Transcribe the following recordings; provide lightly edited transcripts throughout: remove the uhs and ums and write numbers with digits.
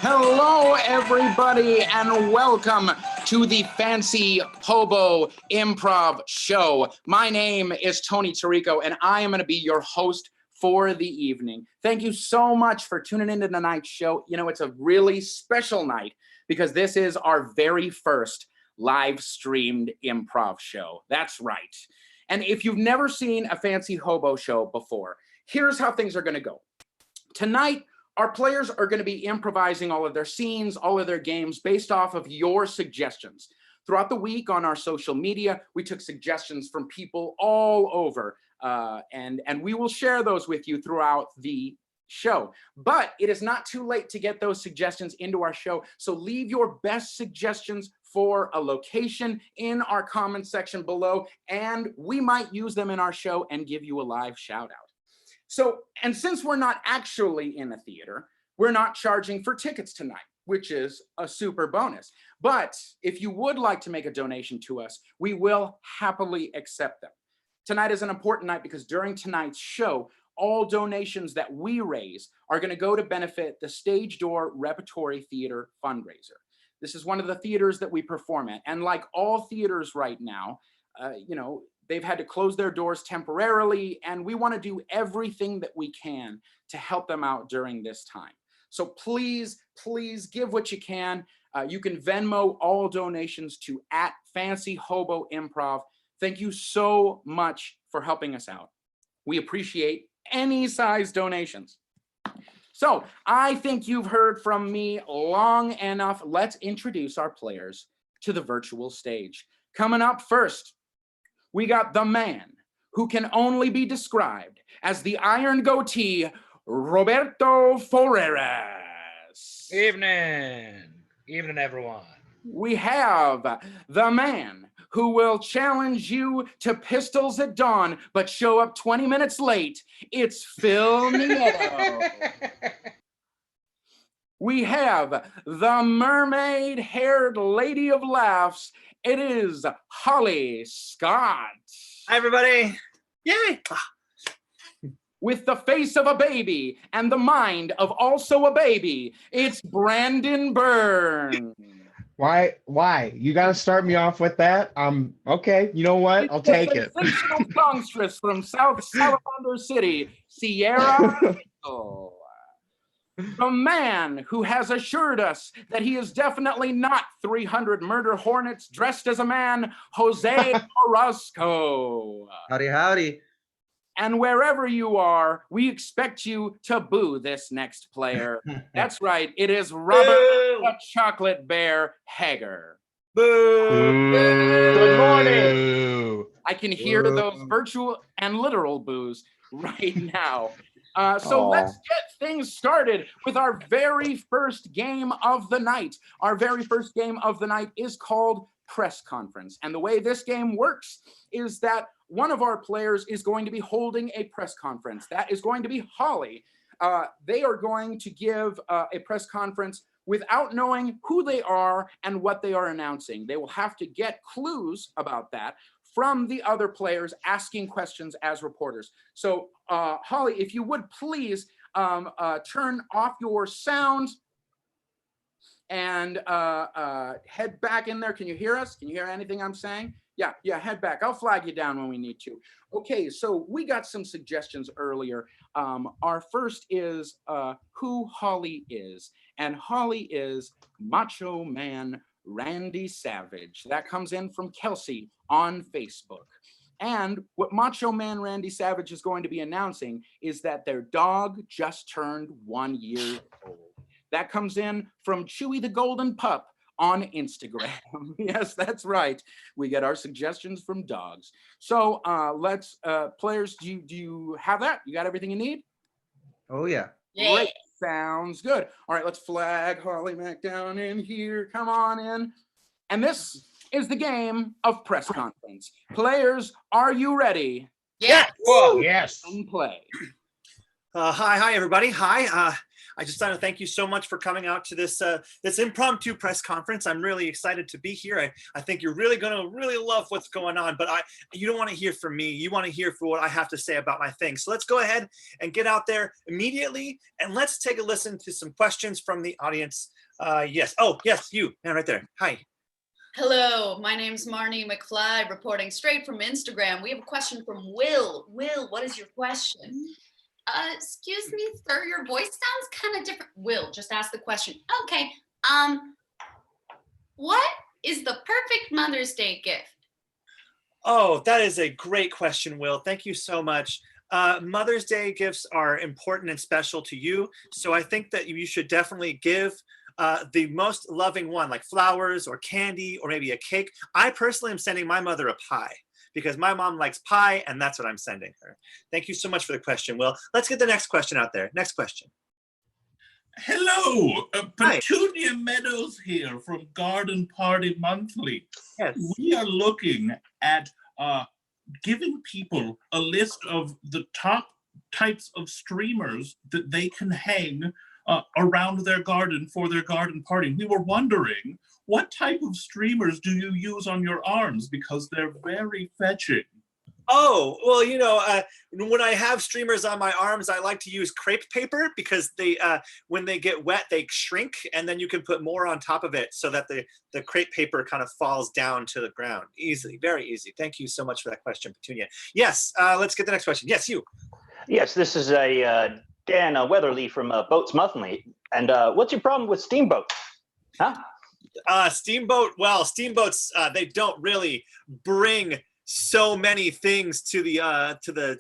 Hello, everybody, and welcome to the Fancy Hobo Improv Show. My name is Tony Torrico, and I am going to be your host for the evening. Thank you so much for tuning into tonight's show. You know, it's a really special night because this is our very first live streamed improv show. That's right. And if you've never seen a Fancy Hobo show before, here's how things are going to go. Tonight, our players are going to be improvising all of their scenes, all of their games based off of your suggestions. Throughout the week on our social media, we took suggestions from people all over, and we will share those with you throughout the show. But it is not too late to get those suggestions into our show, so leave your best suggestions for a location in our comment section below, and we might use them in our show and give you a live shout out. So, and since we're not actually in a theater, we're not charging for tickets tonight, which is a super bonus. But if you would like to make a donation to us, we will happily accept them. Tonight is an important night because during tonight's show, all donations that we raise are going to go to benefit the Stage Door Repertory Theater Fundraiser. This is one of the theaters that we perform at. And like all theaters right now, they've had to close their doors temporarily, and we want to do everything that we can to help them out during this time. So please, please give what you can. You can Venmo all donations to @FancyHoboImprov. Thank you so much for helping us out. We appreciate any size donations. So I think you've heard from me long enough. Let's introduce our players to the virtual stage. Coming up first, we got the man who can only be described as the iron goatee, Roberto Ferreras. Evening, everyone. We have the man who will challenge you to pistols at dawn, but show up 20 minutes late. It's Phil Nieto. We have the mermaid-haired lady of laughs. It is Holly Scott. Hi, everybody. Yay. With the face of a baby and the mind of also a baby, it's Brandon Byrne. Why? You got to start me off with that? Okay, you know what? I'll take it. Fictional songstress from South Salamander City, Sierra. The man who has assured us that he is definitely not 300 murder hornets dressed as a man, Jose Orozco. Howdy, howdy. And wherever you are, we expect you to boo this next player. That's right, it is Roberto the Chocolate Bear Heger. Boo! Good morning. I can hear those virtual and literal boos right now. So let's get things started with our very first game of the night. Our very first game of the night is called Press Conference. And the way this game works is that one of our players is going to be holding a press conference. That is going to be Holly. They are going to give a press conference without knowing who they are and what they are announcing. They will have to get clues about that from the other players asking questions as reporters. So Holly, if you would please turn off your sound and head back in there. Can you hear us? Can you hear anything I'm saying? Yeah, head back. I'll flag you down when we need to. Okay, so we got some suggestions earlier. Our first is who Holly is. And Holly is Macho Man Randy Savage. That comes in from Kelsey on Facebook. And what Macho Man Randy Savage is going to be announcing is that their dog just turned 1 year old. That comes in from Chewy the Golden Pup on Instagram. Yes, that's right. We get our suggestions from dogs. So let's, players, do you have that? You got everything you need? Oh, yeah. Great. Sounds good. All right, let's flag Holly back down in here. Come on in. And this is the game of press conference. Players, are you ready? Yeah. Whoa, yes. And play. Hi, everybody. Hi. I just want to thank you so much for coming out to this this impromptu press conference. I'm really excited to be here. I think you're really going to really love what's going on, but you don't want to hear from me. You want to hear for what I have to say about my thing. So let's go ahead and get out there immediately, and let's take a listen to some questions from the audience. Yes. Oh, yes, you. Man, right there. Hi. Hello, my name's Marnie McFly, reporting straight from Instagram. We have a question from Will. Will, what is your question? Excuse me, sir, your voice sounds kind of different. Will, just ask the question. Okay, what is the perfect Mother's Day gift? Oh, that is a great question, Will. Thank you so much. Mother's Day gifts are important and special to you, so I think that you should definitely give the most loving one, like flowers or candy or maybe a cake. I personally am sending my mother a pie because my mom likes pie, and that's what I'm sending her. Thank you so much for the question, Will. Let's get the next question out there. Next question. Hello, Hi. Petunia Meadows here from Garden Party Monthly. Yes. We are looking at giving people a list of the top types of streamers that they can hang around their garden for their garden party. We were wondering, what type of streamers do you use on your arms? Because they're very fetching. Oh, well, you know, when I have streamers on my arms, I like to use crepe paper because they, when they get wet, they shrink, and then you can put more on top of it so that the crepe paper kind of falls down to the ground. Easily, very easy. Thank you so much for that question, Petunia. Yes, let's get the next question. Yes, you. Yes, this is a Dan Weatherly from Boats Monthly. And what's your problem with steamboats? Huh? Steamboats, they don't really bring so many things to the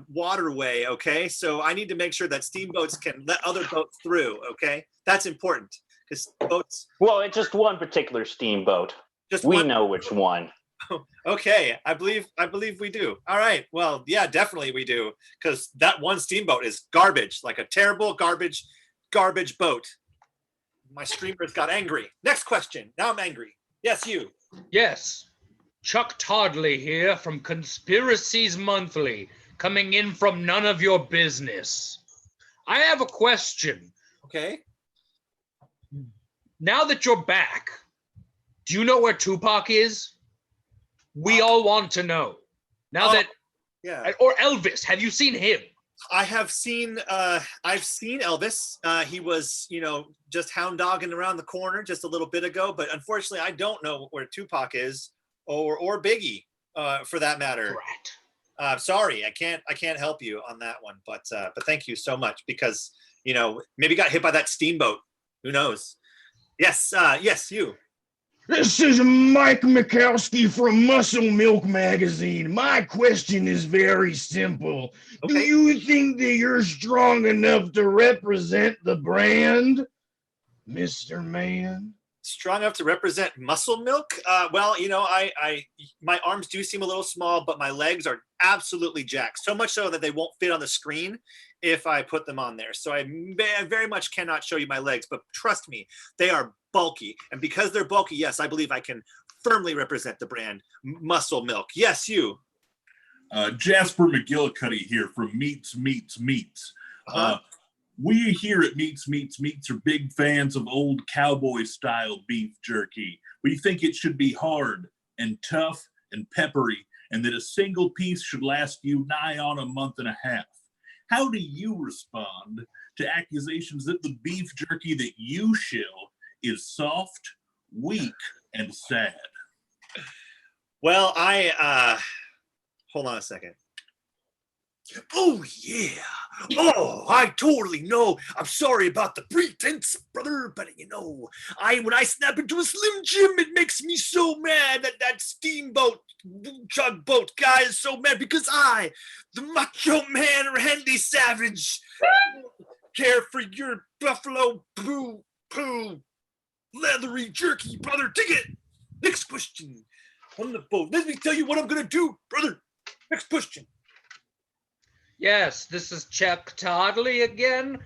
waterway, okay? So I need to make sure that steamboats can let other boats through, okay? That's important because boats. Well, it's just one particular steamboat. We know which one. Okay, I believe we do. All right, well, yeah, definitely we do, because that one steamboat is garbage, like a terrible garbage boat. My streamers got angry. Next question. Now I'm angry. Yes, you. Yes, Chuck Toddley here from Conspiracies Monthly, coming in from none of your business. I have a question. Okay. Now that you're back, do you know where Tupac is? We all want to know. Now that, yeah. Or Elvis, have you seen him? I have seen, I've seen Elvis. He was, you know, just hound dogging around the corner just a little bit ago, but unfortunately I don't know where Tupac is or Biggie, for that matter. Right. Sorry, I can't help you on that one, but thank you so much because, you know, maybe got hit by that steamboat. Who knows? Yes, yes, you. This is Mike Mikowski from Muscle Milk Magazine. My question is very simple. Okay. Do you think that you're strong enough to represent the brand, Mr. Man? Strong enough to represent Muscle Milk? Well, you know, my arms do seem a little small, but my legs are absolutely jacked. So much so that they won't fit on the screen if I put them on there. So I very much cannot show you my legs, but trust me, they are bulky. And because they're bulky, yes, I believe I can firmly represent the brand Muscle Milk. Yes, you. Jasper McGillicuddy here from Meats. We here at Meats are big fans of old cowboy-style beef jerky. We think it should be hard and tough and peppery, and that a single piece should last you nigh on a month and a half. How do you respond to accusations that the beef jerky that you shill is soft, weak, and sad? Well, hold on a second. Oh, yeah. Oh, I totally know. I'm sorry about the pretense, brother, but you know, when I snap into a Slim Jim, it makes me so mad that steamboat, chug boat guy is so mad because I, the macho man, Randy Savage, care for your buffalo poo, leathery jerky, brother. Dig it. Next question. On the boat. Let me tell you what I'm going to do, brother. Next question. Yes, this is Chuck Toddley again.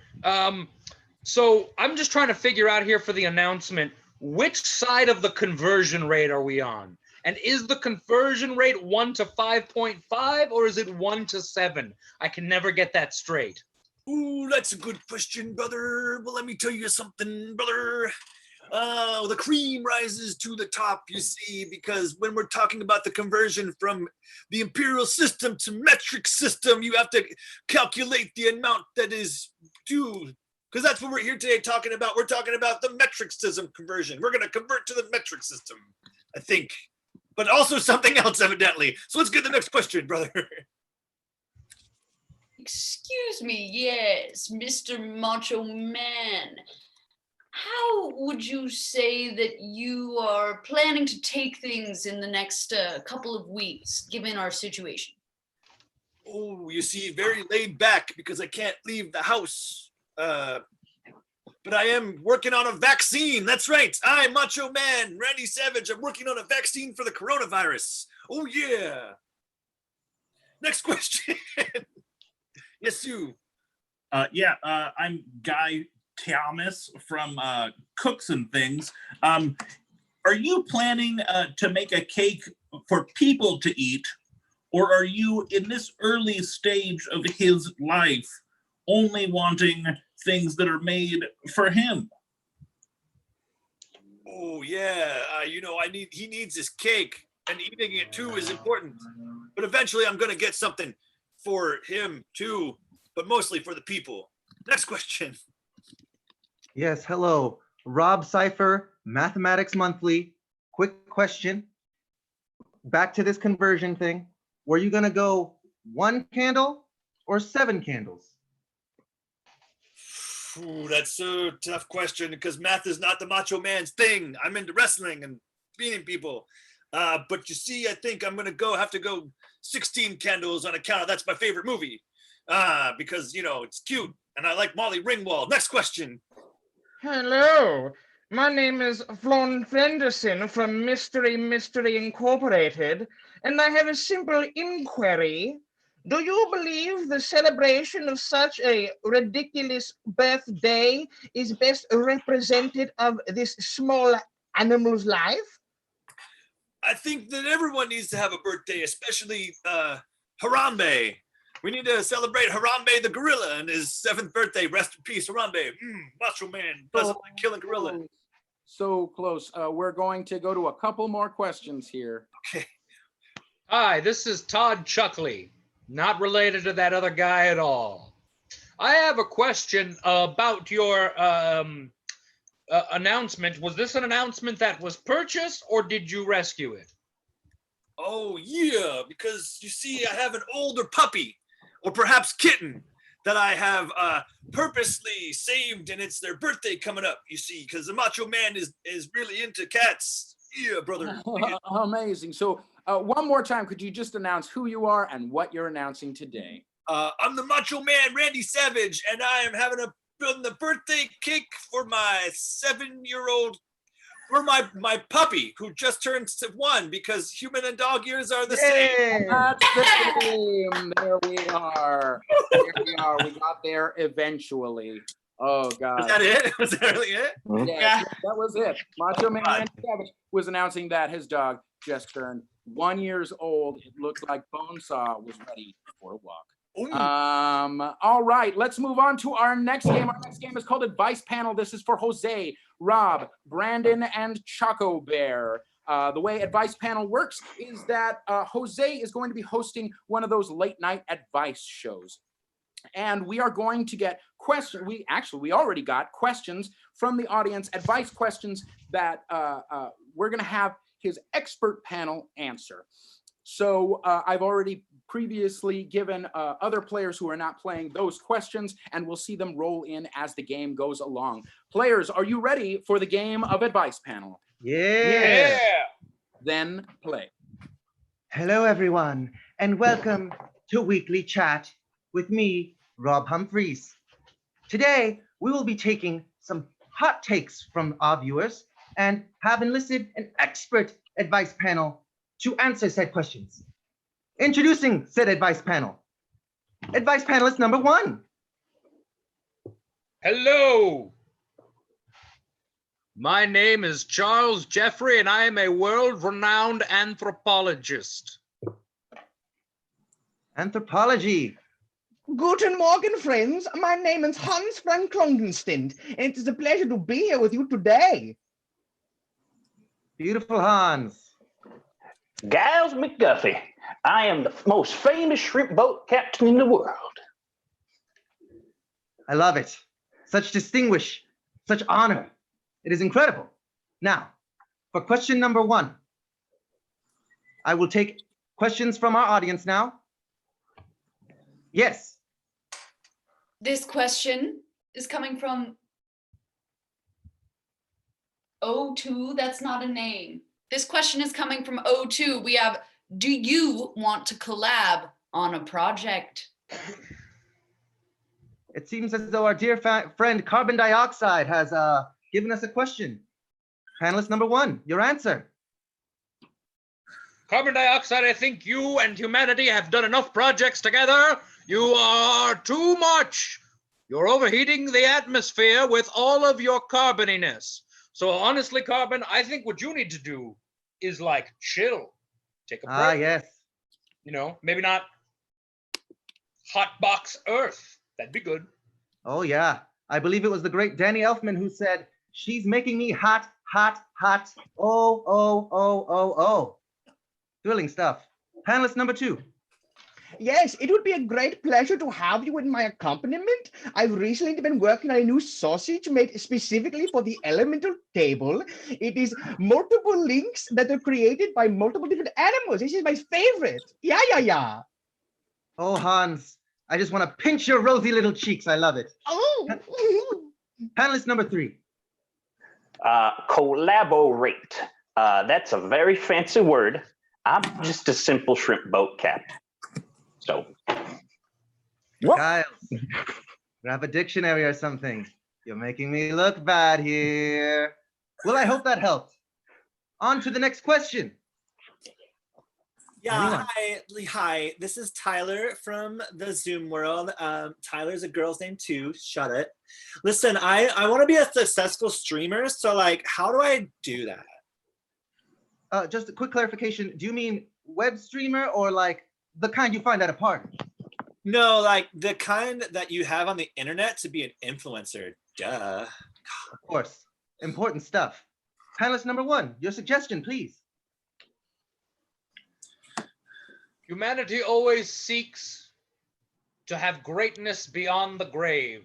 So I'm just trying to figure out here for the announcement, which side of the conversion rate are we on? And is the conversion rate 1 to 5.5 or is it 1 to 7? I can never get that straight. Ooh, that's a good question, brother. Well, let me tell you something, brother. The cream rises to the top, you see, because when we're talking about the conversion from the imperial system to metric system, you have to calculate the amount that is due. Because that's what we're here today talking about. We're talking about the metric system conversion. We're going to convert to the metric system, I think. But also something else, evidently. So let's get the next question, brother. Excuse me, yes, Mr. Macho Man. How would you say that you are planning to take things in the next couple of weeks, given our situation? Oh, you see, very laid back because I can't leave the house. But I am working on a vaccine. That's right. I'm Macho Man, Randy Savage. I'm working on a vaccine for the coronavirus. Oh, yeah. Next question. Yes, you. I'm Guy Thomas from Cooks and Things. Are you planning to make a cake for people to eat, or are you in this early stage of his life only wanting things that are made for him? Oh, yeah. He needs his cake, and eating it too is important. But eventually I'm going to get something for him too, but mostly for the people. Next question. Yes, hello. Rob Cipher, Mathematics Monthly. Quick question. Back to this conversion thing. Were you going to go 1 candle or 7 candles? Ooh, that's a tough question because math is not the Macho Man's thing. I'm into wrestling and beating people. But you see, I think I'm going to have to go 16 candles on account of that's my favorite movie. Because, it's cute and I like Molly Ringwald. Next question. Hello, my name is Flon Fenderson from Mystery Incorporated, and I have a simple inquiry. Do you believe the celebration of such a ridiculous birthday is best represented of this small animal's life? I think that everyone needs to have a birthday, especially Harambe. We need to celebrate Harambe the gorilla and his 7th birthday. Rest in peace, Harambe. Macho Man doesn't like killing gorilla. So close. We're going to go to a couple more questions here. Okay. Hi, this is Todd Chuckley, not related to that other guy at all. I have a question about your announcement. Was this an announcement that was purchased or did you rescue it? Oh, yeah, because you see, I have an older puppy, or perhaps kitten, that I have purposely saved, and it's their birthday coming up, you see, because the Macho Man is really into cats. Yeah, brother. Amazing. So one more time, could you just announce who you are and what you're announcing today? I'm the Macho Man, Randy Savage, and I am building the birthday cake for my 7-year-old, for my puppy who just turned 1 because human and dog years are the same. That's the game. There we are. There we are. We got there eventually. Oh, God. Was that it? Was that really it? Yeah, that was it. Macho Man Randy Savage was announcing that his dog just turned 1 year old. It looked like Bonesaw was ready for a walk. Ooh. All right, let's move on to our next game. Our next game is called Advice Panel. This is for Jose, Rob, Brandon, and Choco Bear. The way Advice Panel works is that Jose is going to be hosting one of those late night advice shows. And we are going to get questions. We already got questions from the audience, advice questions that we're going to have his expert panel answer. So I've already previously given other players who are not playing those questions, and we'll see them roll in as the game goes along. Players, are you ready for the game of Advice Panel? Yeah. Then play. Hello, everyone, and welcome to Weekly Chat with me, Rob Humphreys. Today, we will be taking some hot takes from our viewers and have enlisted an expert advice panel to answer said questions. Introducing said advice panel. Advice panelist number 1. Hello. My name is Charles Jeffrey, and I am a world-renowned anthropologist. Anthropology. Guten Morgen, friends. My name is Hans Frank Klongenstint, and it is a pleasure to be here with you today. Beautiful Hans. Giles McGuffey. I am the most famous shrimp boat captain in the world. I love it. Such distinguish, such honor. It is incredible. Now, for question number 1, I will take questions from our audience now. Yes. This question is coming from O2. That's not a name. This question is coming from O2. We have, do you want to collab on a project? It seems as though our dear friend Carbon Dioxide has given us a question. Panelist number 1, your answer. Carbon dioxide, I think you and humanity have done enough projects together. You are too much. You're overheating the atmosphere with all of your carboniness. So honestly, Carbon, I think what you need to do is like chill. Take a break. Ah, yes. You know, maybe not hotbox Earth. That'd be good. Oh, yeah. I believe it was the great Danny Elfman who said, she's making me hot, hot, hot. Oh, oh, oh, oh, oh. Thrilling stuff. Panelist number 2. Yes, it would be a great pleasure to have you in my accompaniment. I've recently been working on a new sausage made specifically for the elemental table. It is multiple links that are created by multiple different animals. This is my favorite. Yeah, yeah, yeah. Oh, Hans, I just want to pinch your rosy little cheeks. I love it. Oh. Panelist number 3. Collaborate. That's a very fancy word. I'm just a simple shrimp boat captain. So, Giles, grab a dictionary or something. You're making me look bad here. Well, I hope that helped. On to the next question. Yeah, hi. This is Tyler from the Zoom world. Tyler's a girl's name too. Shut it. Listen, I want to be a successful streamer. So, like, how do I do that? Just a quick clarification. Do you mean web streamer or like the kind you find at a party? No, like the kind that you have on the internet to be an influencer. Duh. Of course. Important stuff. Panelist number 1, your suggestion, please. Humanity always seeks to have greatness beyond the grave.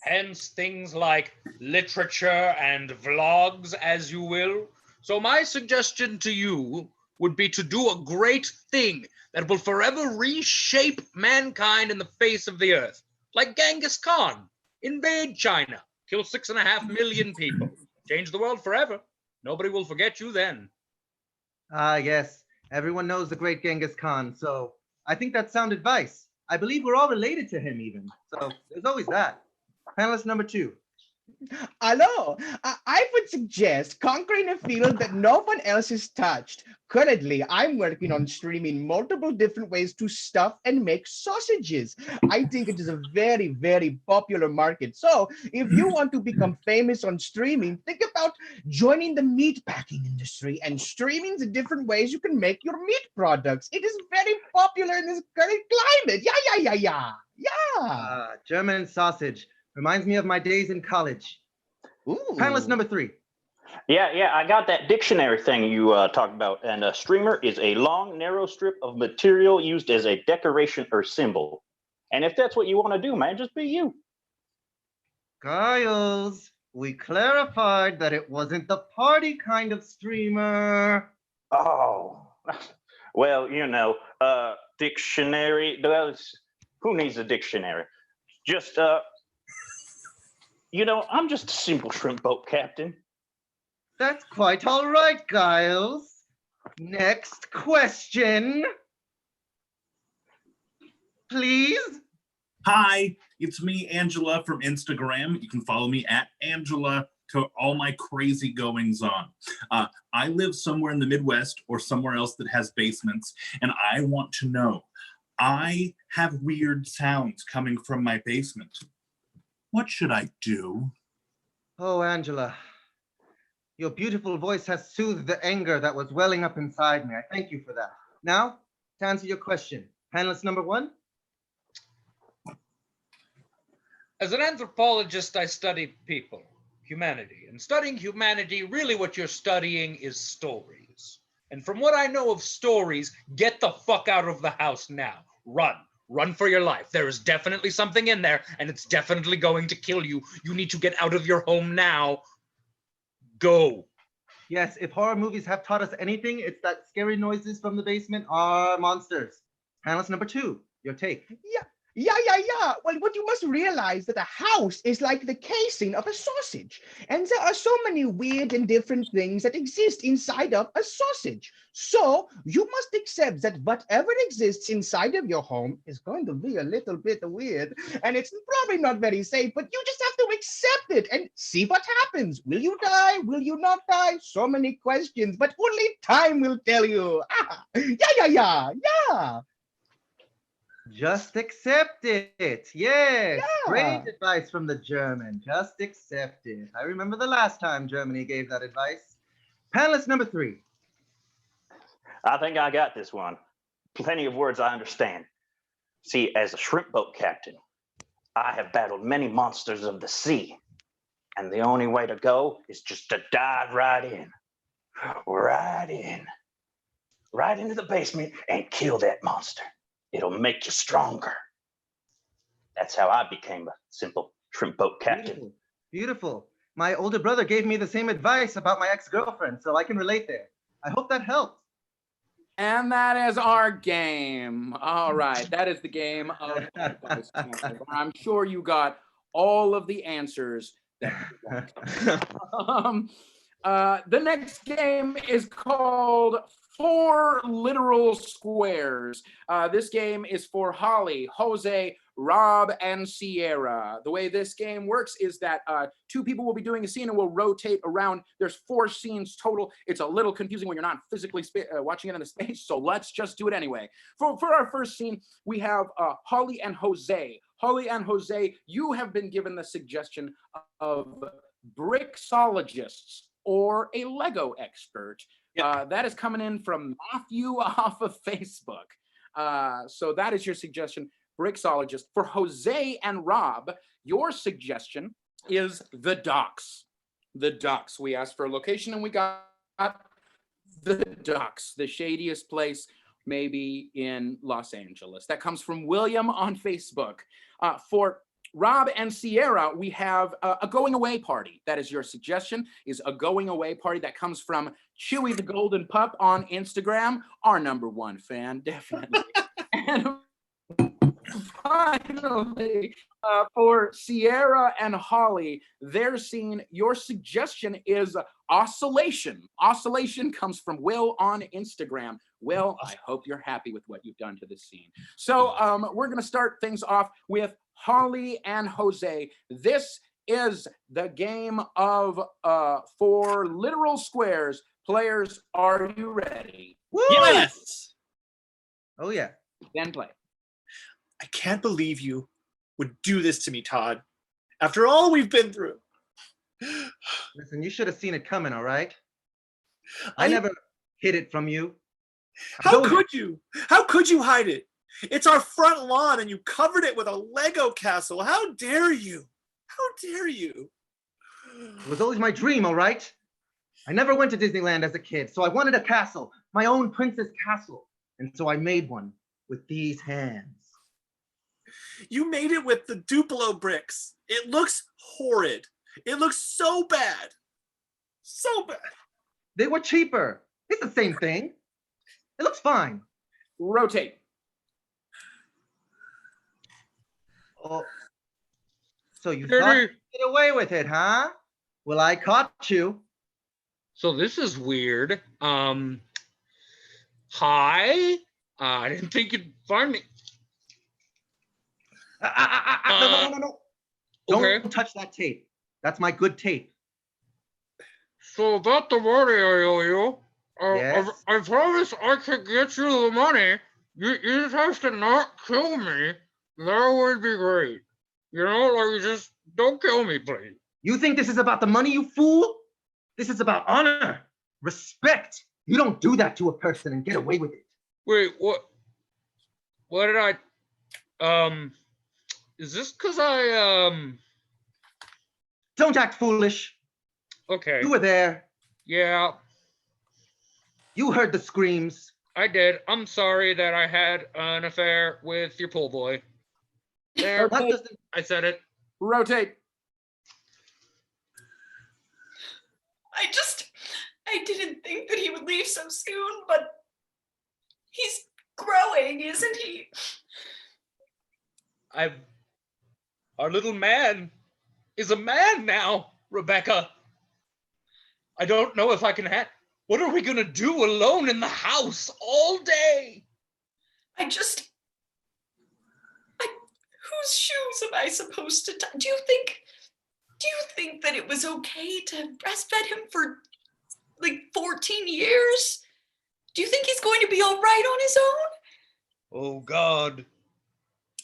Hence things like literature and vlogs, as you will. So my suggestion to you would be to do a great thing that will forever reshape mankind in the face of the earth. Like Genghis Khan, invade China, kill 6.5 million people, change the world forever. Nobody will forget you then. Ah, yes. Everyone knows the great Genghis Khan, so I think that's sound advice. I believe we're all related to him even, so there's always that. Panelist number 2. Hello, I would suggest conquering a field that no one else has touched. Currently, I'm working on streaming multiple different ways to stuff and make sausages. I think it is a very, very popular market. So if you want to become famous on streaming, think about joining the meat packing industry and streaming the different ways you can make your meat products. It is very popular in this current climate. Yeah. German sausage. Reminds me of my days in college. Ooh. Panelist number 3. yeah, I got that dictionary thing you talked about. And a streamer is a long, narrow strip of material used as a decoration or symbol. And if that's what you want to do, man, just be you. Giles, we clarified that it wasn't the party kind of streamer. Oh, well, you know, dictionary. Who needs a dictionary? Just, you know, I'm just a simple shrimp boat captain. That's quite all right, Giles. Next question. Please. Hi, it's me, Angela from Instagram. You can follow me at Angela to all my crazy goings on. I live somewhere in the Midwest or somewhere else that has basements, and I want to know, I have weird sounds coming from my basement. What should I do? Oh, Angela, your beautiful voice has soothed the anger that was welling up inside me. I thank you for that. Now, to answer your question, panelist number 1. As an anthropologist, I study people, humanity. And studying humanity, really what you're studying is stories. And from what I know of stories, get the fuck out of the house now. Run. Run for your life. There is definitely something in there, and it's definitely going to kill you. You need to get out of your home now. Go. Yes, if horror movies have taught us anything, it's that scary noises from the basement are monsters. Panelist number 2, your take. Yeah. Well, what you must realize that a house is like the casing of a sausage. And there are so many weird and different things that exist inside of a sausage. So you must accept that whatever exists inside of your home is going to be a little bit weird. And it's probably not very safe, but you just have to accept it and see what happens. Will you die? Will you not die? So many questions, but only time will tell you. Yeah. Just accept it. Yes. Yeah. Great advice from the German. Just accept it. I remember the last time Germany gave that advice. Panelist number 3. I think I got this one. Plenty of words I understand. See, as a shrimp boat captain, I have battled many monsters of the sea. And the only way to go is just to dive right in. Right into the basement and kill that monster. It'll make you stronger. That's how I became a simple shrimp boat captain. Beautiful. My older brother gave me the same advice about my ex-girlfriend, so I can relate there. I hope that helped. And that is our game. All right, that is the game of Advice Chapter. I'm sure you got all of the answers that you want. The next game is called 4 Literal Squares. This game is for Holly, Jose, Rob, and Sierra. The way this game works is that 2 people will be doing a scene and will rotate around. There's 4 scenes total. It's a little confusing when you're not physically watching it in the space, so let's just do it anyway. For our first scene, we have Holly and Jose. Holly and Jose, you have been given the suggestion of bricksologists or a Lego expert. That is coming in from Matthew off of Facebook. So that is your suggestion, bricksologist. For Jose and Rob, your suggestion is the docks. The docks. We asked for a location and we got the docks, the shadiest place maybe in Los Angeles. That comes from William on Facebook. For Rob and Sierra, we have a going away party. That is your suggestion, is a going away party. That comes from Chewy the Golden Pup on Instagram, our #1 fan, definitely. And finally, for Sierra and Holly, their scene, your suggestion is oscillation. Oscillation comes from Will on Instagram. Will, I hope you're happy with what you've done to this scene. So we're going to start things off with Holly and Jose. This is the game of 4 literal squares. Players, are you ready? Woo! Yes. Oh, yeah. Then play. I can't believe you would do this to me, Todd. After all we've been through. Listen, you should have seen it coming, all right? I never hid it from you. How could you? How could you hide it? It's our front lawn and you covered it with a Lego castle. How dare you? How dare you? It was always my dream, all right? I never went to Disneyland as a kid, so I wanted a castle, my own princess castle. And so I made one with these hands. You made it with the Duplo bricks. It looks horrid. It looks so bad. So bad. They were cheaper. It's the same thing. It looks fine. Rotate. Oh, so you thought you'd get away with it, huh? Well, I caught you. So this is weird. Hi. I didn't think you'd find me. No. Okay. Don't touch that tape. That's my good tape. So about the money I owe you, Yes? I promise I can get you the money. You just have to not kill me. That would be great. You know, like, just don't kill me, please. You think this is about the money, you fool? This is about honor, respect. You don't do that to a person and get away with it. Wait, what? What did I? Is this because I Don't act foolish. Okay. You were there. Yeah, You heard the screams. I did. I'm sorry that I had an affair with your pool boy. There, That doesn't- I said it. Rotate. I didn't think that he would leave so soon, but he's growing, isn't he? Our little man is a man now, Rebecca. I don't know if I can what are we gonna do alone in the house all day? Whose shoes am I supposed to tie? Do you think that it was okay to breastfeed him for like 14 years? Do you think he's going to be all right on his own? Oh God,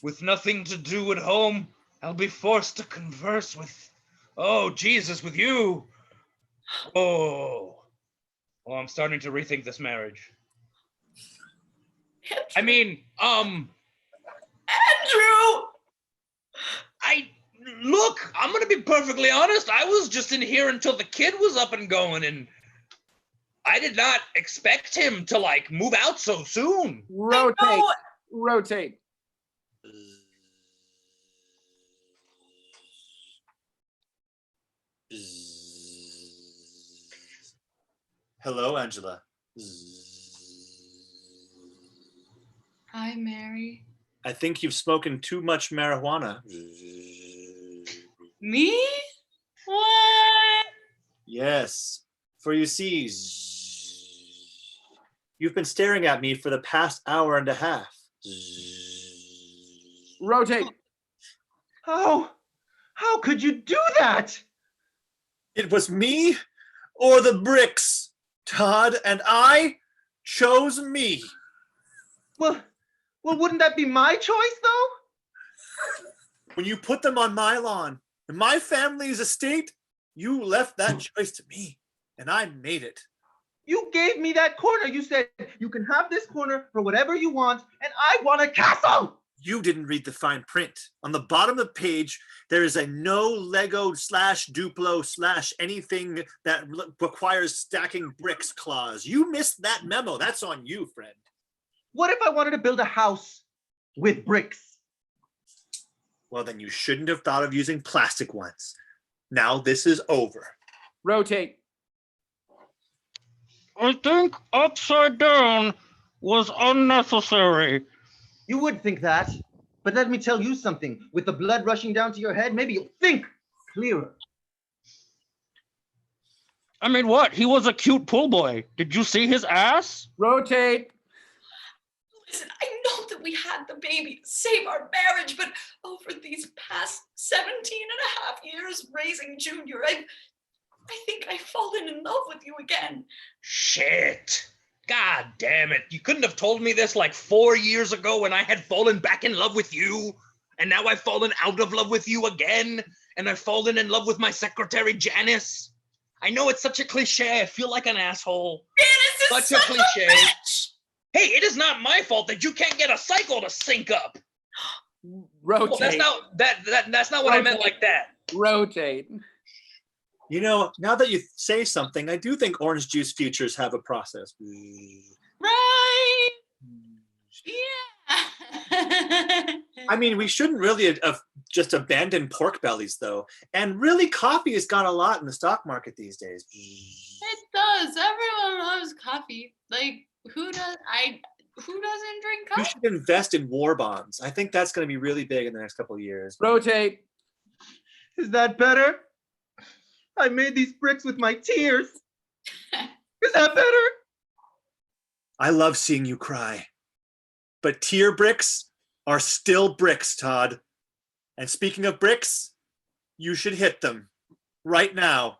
with nothing to do at home, I'll be forced to converse with, oh Jesus, with you. Oh, I'm starting to rethink this marriage. I mean, Andrew! Look, I'm gonna be perfectly honest. I was just in here until the kid was up and going, and I did not expect him to like move out so soon. Rotate. Rotate. Hello, Angela. Hi, Mary. I think you've spoken too much marijuana. Me? What? Yes, for you see, you've been staring at me for the past hour and a half. Rotate. How could you do that? It was me or the bricks, Todd, and I chose me. Well, wouldn't that be my choice, though? When you put them on my lawn, in my family's estate, you left that choice to me, and I made it. You gave me that corner. You said, you can have this corner for whatever you want, and I want a castle! You didn't read the fine print. On the bottom of the page, there is a no Lego / Duplo / anything that requires stacking bricks clause. You missed that memo. That's on you, friend. What if I wanted to build a house with bricks? Well, then you shouldn't have thought of using plastic ones. Now this is over. Rotate. I think upside down was unnecessary. You would think that, but let me tell you something. With the blood rushing down to your head, maybe you'll think clearer. I mean, what? He was a cute pool boy. Did you see his ass? Rotate. Listen, I know that we had the baby to save our marriage, but over these past 17 and a half years raising Junior, I think I've fallen in love with you again. Shit. God damn it. You couldn't have told me this like 4 years ago when I had fallen back in love with you. And now I've fallen out of love with you again. And I've fallen in love with my secretary, Janice. I know it's such a cliche. I feel like an asshole. Janice is Such a cliche. Hey, it is not my fault that you can't get a cycle to sync up. Rotate. Well, that's not what I meant like that. Rotate. You know, now that you say something, I do think orange juice futures have a process. Right. Yeah. I mean, we shouldn't really just abandon pork bellies, though. And really, coffee has got a lot in the stock market these days. It does. Everyone loves coffee. Like, who doesn't drink You coffee? should invest in war bonds. I think that's going to be really big in the next couple of years. Rotate. Is that better? I made these bricks with my tears. Is that better? I love seeing you cry. But tear bricks are still bricks, Todd. And speaking of bricks, you should hit them right now.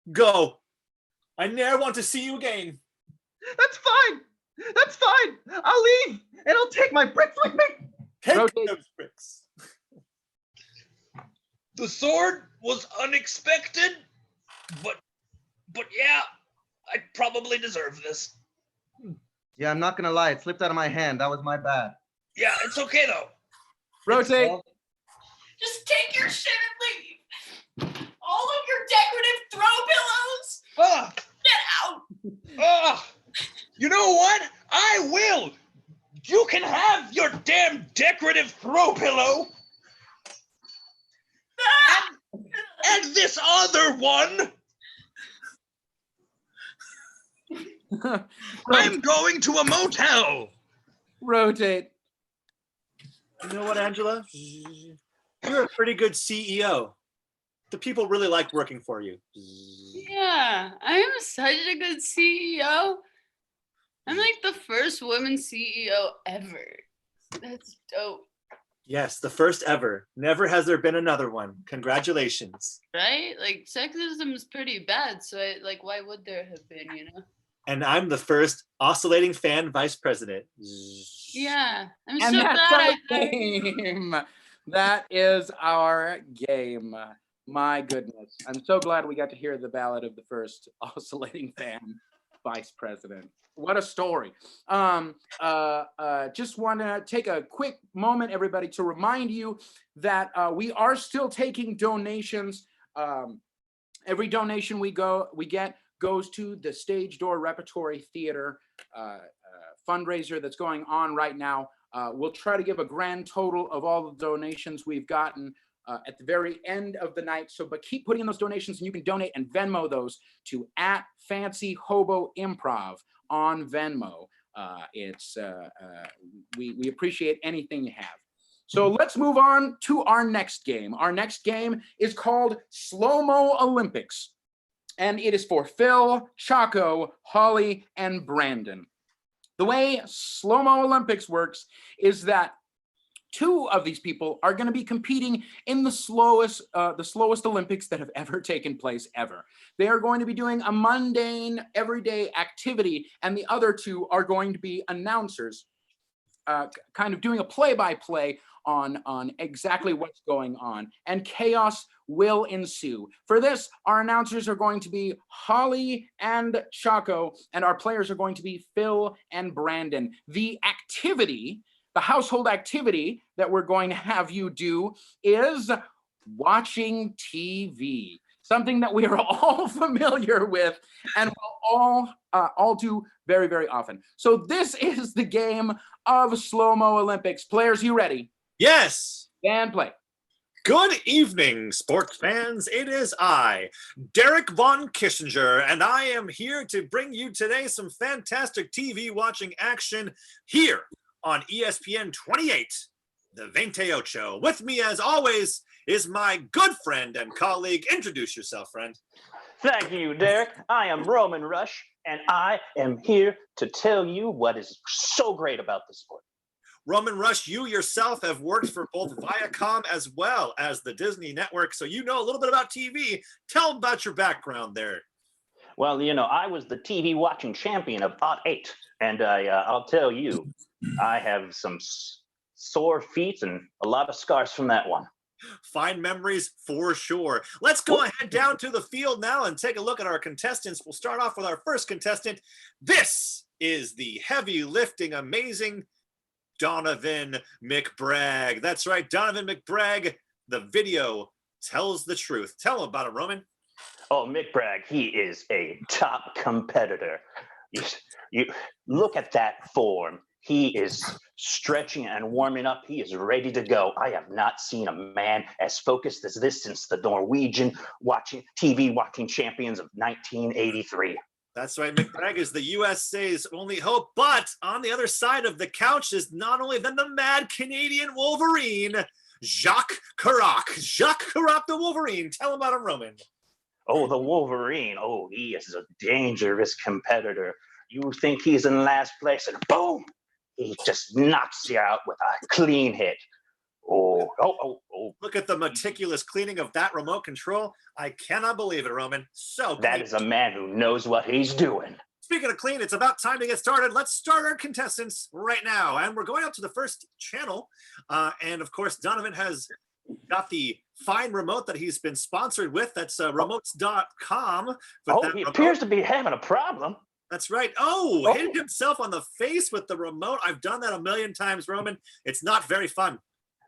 Go. I never want to see you again. That's fine. That's fine. I'll leave and I'll take my bricks with me. Take Rotate. those bricks. The sword was unexpected, but yeah, I probably deserve this. Yeah, I'm not gonna lie. It slipped out of my hand. That was my bad. Yeah, it's okay though. Rotate. Just take your shit and leave. All of your decorative throw pillows. Ugh, Get out. ugh. You know what? I will. You can have your damn decorative throw pillow. And this other one. I'm going to a motel. Rotate. You know what, Angela? You're a pretty good CEO. The people really like working for you. Yeah, I am such a good CEO. I'm like the first woman CEO ever. That's dope, Yes, the first ever. Never has there been another one. Congratulations. right? Like sexism is pretty bad, so why would there have been, you know? And I'm the first oscillating fan vice president. Yeah, I'm And so that's glad I our hired game. That is our game. My goodness. I'm so glad we got to hear the ballad of the first oscillating fan vice president. What a story. Just want to take a quick moment, everybody, to remind you that we are still taking donations. Every donation we get goes to the Stage Door Repertory Theater fundraiser that's going on right now. We'll try to give a grand total of all the donations we've gotten at the very end of the night. But keep putting in those donations, and you can donate and Venmo those to @FancyHoboImprov on Venmo. We appreciate anything you have. So let's move on to our next game. Our next game is called Slow-Mo Olympics, and it is for Phil, Chaco, Holly, and Brandon. The way Slow-Mo Olympics works is that two of these people are going to be competing in the slowest Olympics that have ever taken place ever. They are going to be doing a mundane, everyday activity, and the other two are going to be announcers, kind of doing a play-by-play on exactly what's going on, and chaos will ensue. For this, our announcers are going to be Holly and Chaco, and our players are going to be Phil and Brandon. The household activity that we're going to have you do is watching TV, something that we are all familiar with and will all do very, very often. So this is the game of Slow-Mo Olympics. Players, you ready? Yes. And play. Good evening, sports fans. It is I, Derek Von Kissinger, and I am here to bring you today some fantastic TV watching action here on ESPN 28, the 28. With me, as always, is my good friend and colleague. Introduce yourself, friend. Thank you, Derek. I am Roman Rush, and I am here to tell you what is so great about the sport. Roman Rush, you yourself have worked for both Viacom as well as the Disney Network, so you know a little bit about TV. Tell them about your background there. Well, you know, I was the TV watching champion of '08, and I'll tell you, I have some sore feet and a lot of scars from that one. Fine memories for sure. Let's go ahead down to the field now and take a look at our contestants. We'll start off with our first contestant. This is the heavy lifting, amazing Donovan McBragg. That's right, Donovan McBragg. The video tells the truth. Tell him about it, Roman. Oh, McBragg, he is a top competitor. You look at that form. He is stretching and warming up. He is ready to go. I have not seen a man as focused as this since the Norwegian TV watching champions of 1983. That's right. McBragg is the USA's only hope. But on the other side of the couch is not only then the mad Canadian Wolverine, Jacques Chirac. Jacques Chirac, the Wolverine. Tell him about him, Roman. Oh, the Wolverine. Oh, he is a dangerous competitor. You think he's in last place, and boom, he just knocks you out with a clean hit. Oh. Look at the meticulous cleaning of that remote control. I cannot believe it, Roman. So that is a man who knows what he's doing. Speaking of clean, it's about time to get started. Let's start our contestants right now. And we're going up to the first channel. And of course, Donovan has got the fine remote that he's been sponsored with. That's remotes.com. He appears to be having a problem. That's right. Hit himself on the face with the remote. I've done that a million times, Roman. It's not very fun.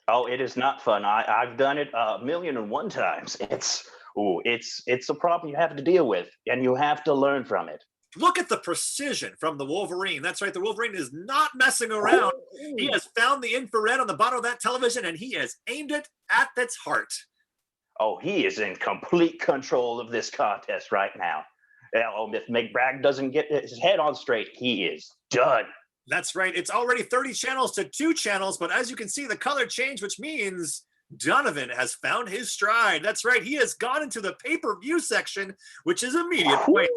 Oh, it is not fun. I've done it 1,000,001 times. It's a problem you have to deal with, and you have to learn from it. Look at the precision from the Wolverine. That's right. The Wolverine is not messing around. He has found the infrared on the bottom of that television, and he has aimed it at its heart. Oh, he is in complete control of this contest right now. Oh, if McBragg doesn't get his head on straight, he is done. That's right. It's already 30 channels to 2 channels, but as you can see, the color changed, which means Donovan has found his stride. That's right. He has gone into the pay-per-view section, which is immediate points.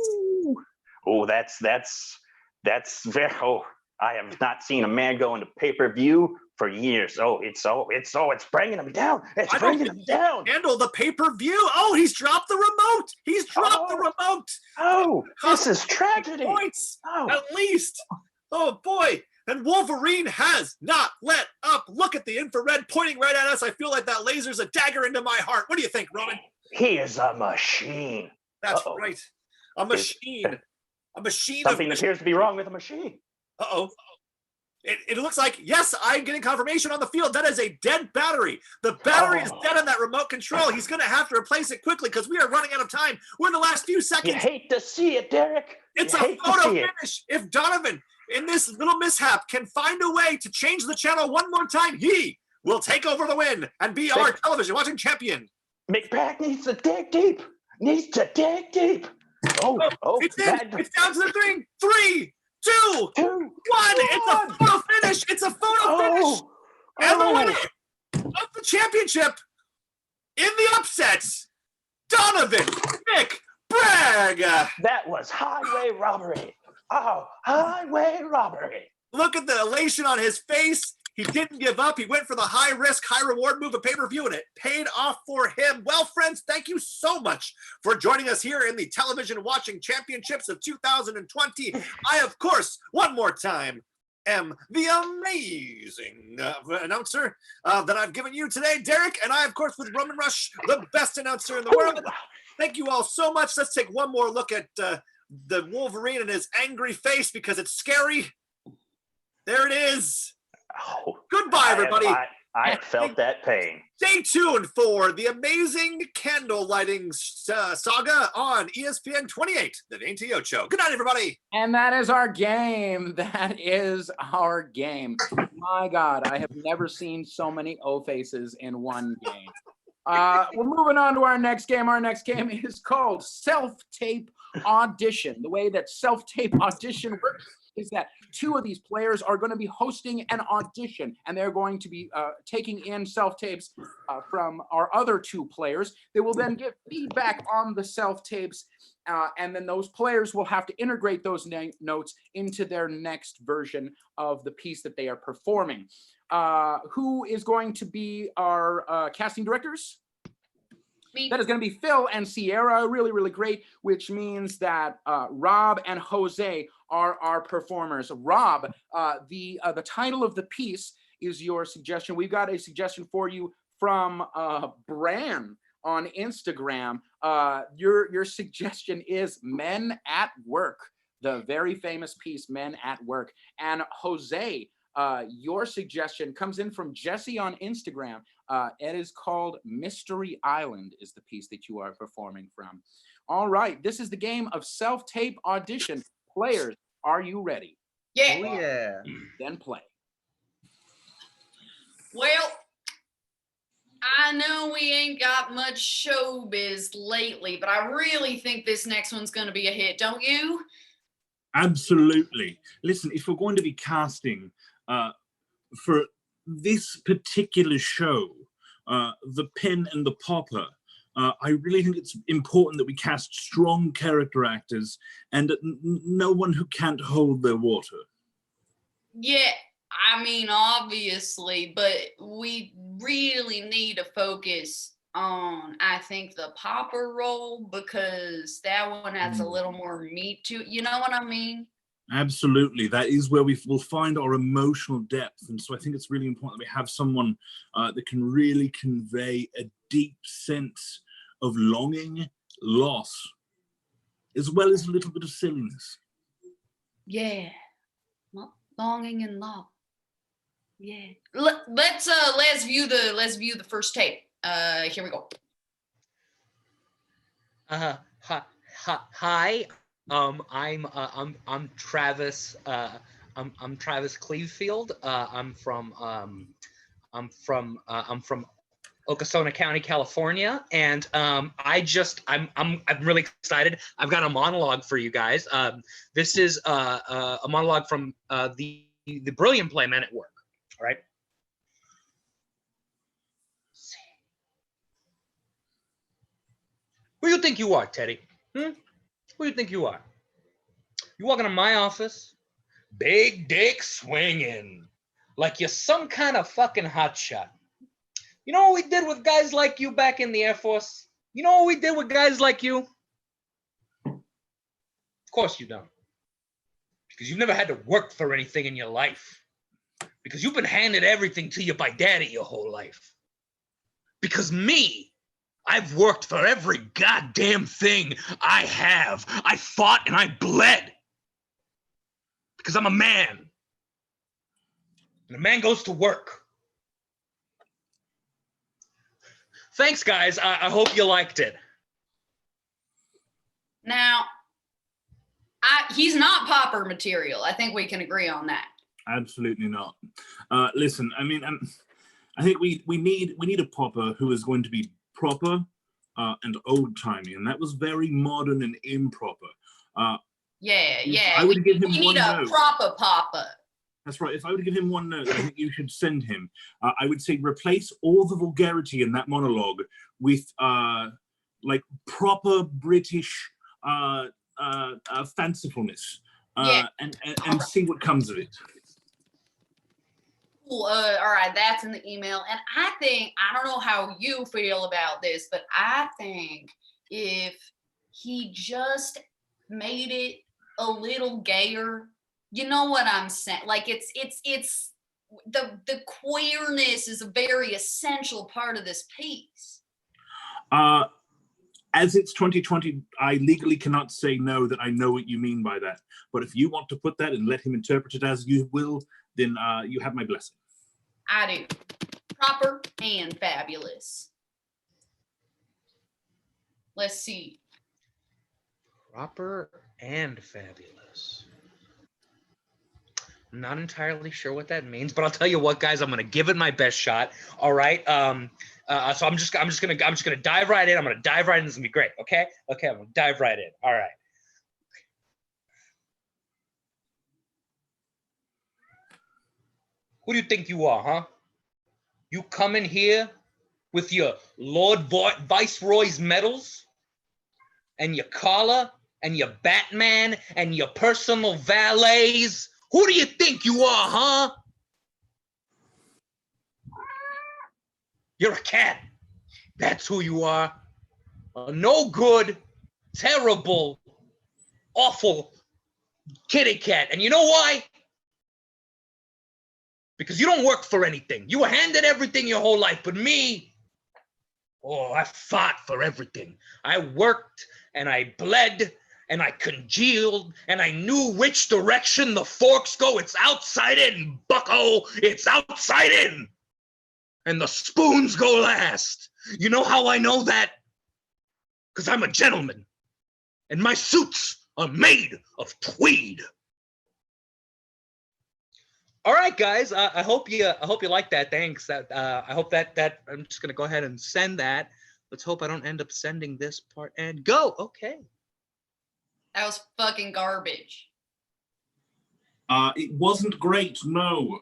Oh, that's very. Oh, I have not seen a man go into pay-per-view for years. Oh, it's bringing him down. It's bringing him down. Handle the pay-per-view. Oh, he's dropped the remote. He's dropped the remote. Oh, this is tragedy. Points, Oh. at least. Oh boy. And Wolverine has not let up. Look at the infrared pointing right at us. I feel like that laser's a dagger into my heart. What do you think, Roman? He is a machine. That's right. A machine. A machine. Something appears to be wrong with the machine. Uh-oh. It looks like, yes, I'm getting confirmation on the field. That is a dead battery. The battery is dead on that remote control. He's going to have to replace it quickly because we are running out of time. We're in the last few seconds. You hate to see it, Derek. It's a photo finish. If Donovan, in this little mishap, can find a way to change the channel one more time, he will take over the win and be our television watching champion. McBragg needs to dig deep. Oh, it's in. It's down to the ring. 3, 2, 1. It's a photo finish. It's a photo finish. And the winner of the championship in the upsets, Donovan McBragg. That was highway robbery. Oh, highway robbery. Look at the elation on his face. He didn't give up. He went for the high risk, high reward move of pay-per-view, and it paid off for him. Well, friends, thank you so much for joining us here in the Television Watching Championships of 2020. I, of course, one more time, am the amazing announcer that I've given you today, Derek, and I, of course, with Roman Rush, the best announcer in the world. Thank you all so much. Let's take one more look at the Wolverine and his angry face because it's scary. There it is. Oh, goodbye, everybody. I felt that pain. Stay tuned for the amazing candle lighting saga on ESPN 28, the 28. Good night, everybody. And that is our game. That is our game. My God, I have never seen so many O faces in one game. We're moving on to our next game. Our next game is called Self-Tape Audition. The way that Self-Tape Audition works is that 2 of these players are going to be hosting an audition, and they're going to be taking in self-tapes from our other 2 players. They will then give feedback on the self-tapes, and then those players will have to integrate those notes into their next version of the piece that they are performing. Who is going to be our casting directors? Me. That is going to be Phil and Sierra. Really, really great, which means that Rob and Jose are our performers. Rob, the title of the piece is your suggestion. We've got a suggestion for you from Bran on Instagram. Your suggestion is Men at Work, the very famous piece Men at Work. And Jose, your suggestion comes in from Jesse on Instagram. It is called Mystery Island is the piece that you are performing from. All right, this is the game of Self-Tape Audition. Players, are you ready? Yeah. Oh, yeah. Then play. Well, I know we ain't got much showbiz lately, but I really think this next one's going to be a hit, don't you? Absolutely. Listen, if we're going to be casting for this particular show, The Pin and the Popper, I really think it's important that we cast strong character actors and no one who can't hold their water. Yeah, I mean, obviously, but we really need to focus on, I think, the Popper role because that one has a little more meat to it. You know what I mean? Absolutely. That is where we will find our emotional depth. And so I think it's really important that we have someone that can really convey a deep sense of longing, loss, as well as a little bit of silliness. Yeah, longing and love. Yeah. Let's view the first tape. Here we go. Hi. I'm Travis. I'm Travis Clevefield. I'm from Oconee County, California, and I'm really excited. I've got a monologue for you guys. This is a monologue from the brilliant play Men at Work. All right. Who you think you are, Teddy? Who you think you are? You walk into my office, big dick swinging, like you're some kind of fucking hotshot. You know what we did with guys like you back in the Air Force? You know what we did with guys like you? Of course you don't. Because you've never had to work for anything in your life. Because you've been handed everything to you by daddy your whole life. Because me, I've worked for every goddamn thing I have. I fought and I bled. Because I'm a man. And a man goes to work. Thanks, guys. I hope you liked it. Now, he's not popper material. I think we can agree on that. Absolutely not. Listen, I mean, I think we need a popper who is going to be proper and old-timey, and that was very modern and improper. Yeah. I would give him we one need a note. proper papa. That's right. If I were to give him one note, I think you should send him. I would say replace all the vulgarity in that monologue with like proper British fancifulness, and see what comes of it. Cool. All right, that's in the email. And I don't know how you feel about this, but I think if he just made it a little gayer, you know what I'm saying? Like it's the queerness is a very essential part of this piece. As it's 2020, I legally cannot say no, that I know what you mean by that. But if you want to put that and let him interpret it as you will, then you have my blessing. I do. Proper and fabulous. Let's see. Proper and fabulous. I'm not entirely sure what that means, but I'll tell you what, guys, I'm gonna give it my best shot. All right. So I'm just gonna dive right in. I'm gonna dive right in. This is gonna be great. Okay. I'm gonna dive right in. All right. Who do you think you are, huh? You come in here with your Lord Viceroy's medals and your collar and your Batman and your personal valets. Who do you think you are, huh? You're a cat. That's who you are. A no good, terrible, awful kitty cat. And you know why? Because you don't work for anything. You were handed everything your whole life. But me, oh, I fought for everything. I worked and I bled and I congealed and I knew which direction the forks go. It's outside in, bucko. It's outside in. And the spoons go last. You know how I know that? Because I'm a gentleman. And my suits are made of tweed. All right, guys. I hope you like that. Thanks. I hope that I'm just gonna go ahead and send that. Let's hope I don't end up sending this part and go. Okay. That was fucking garbage. It wasn't great. No.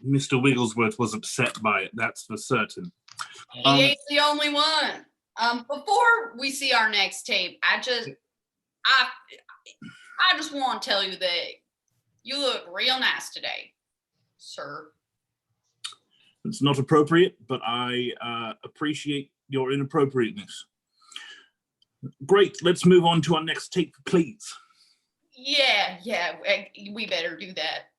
Mr. Wigglesworth was upset by it. That's for certain. He ain't the only one. Before we see our next tape, I just want to tell you that you look real nice today, sir. It's not appropriate, but I appreciate your inappropriateness. Great. Let's move on to our next tape, please. Yeah, we better do that.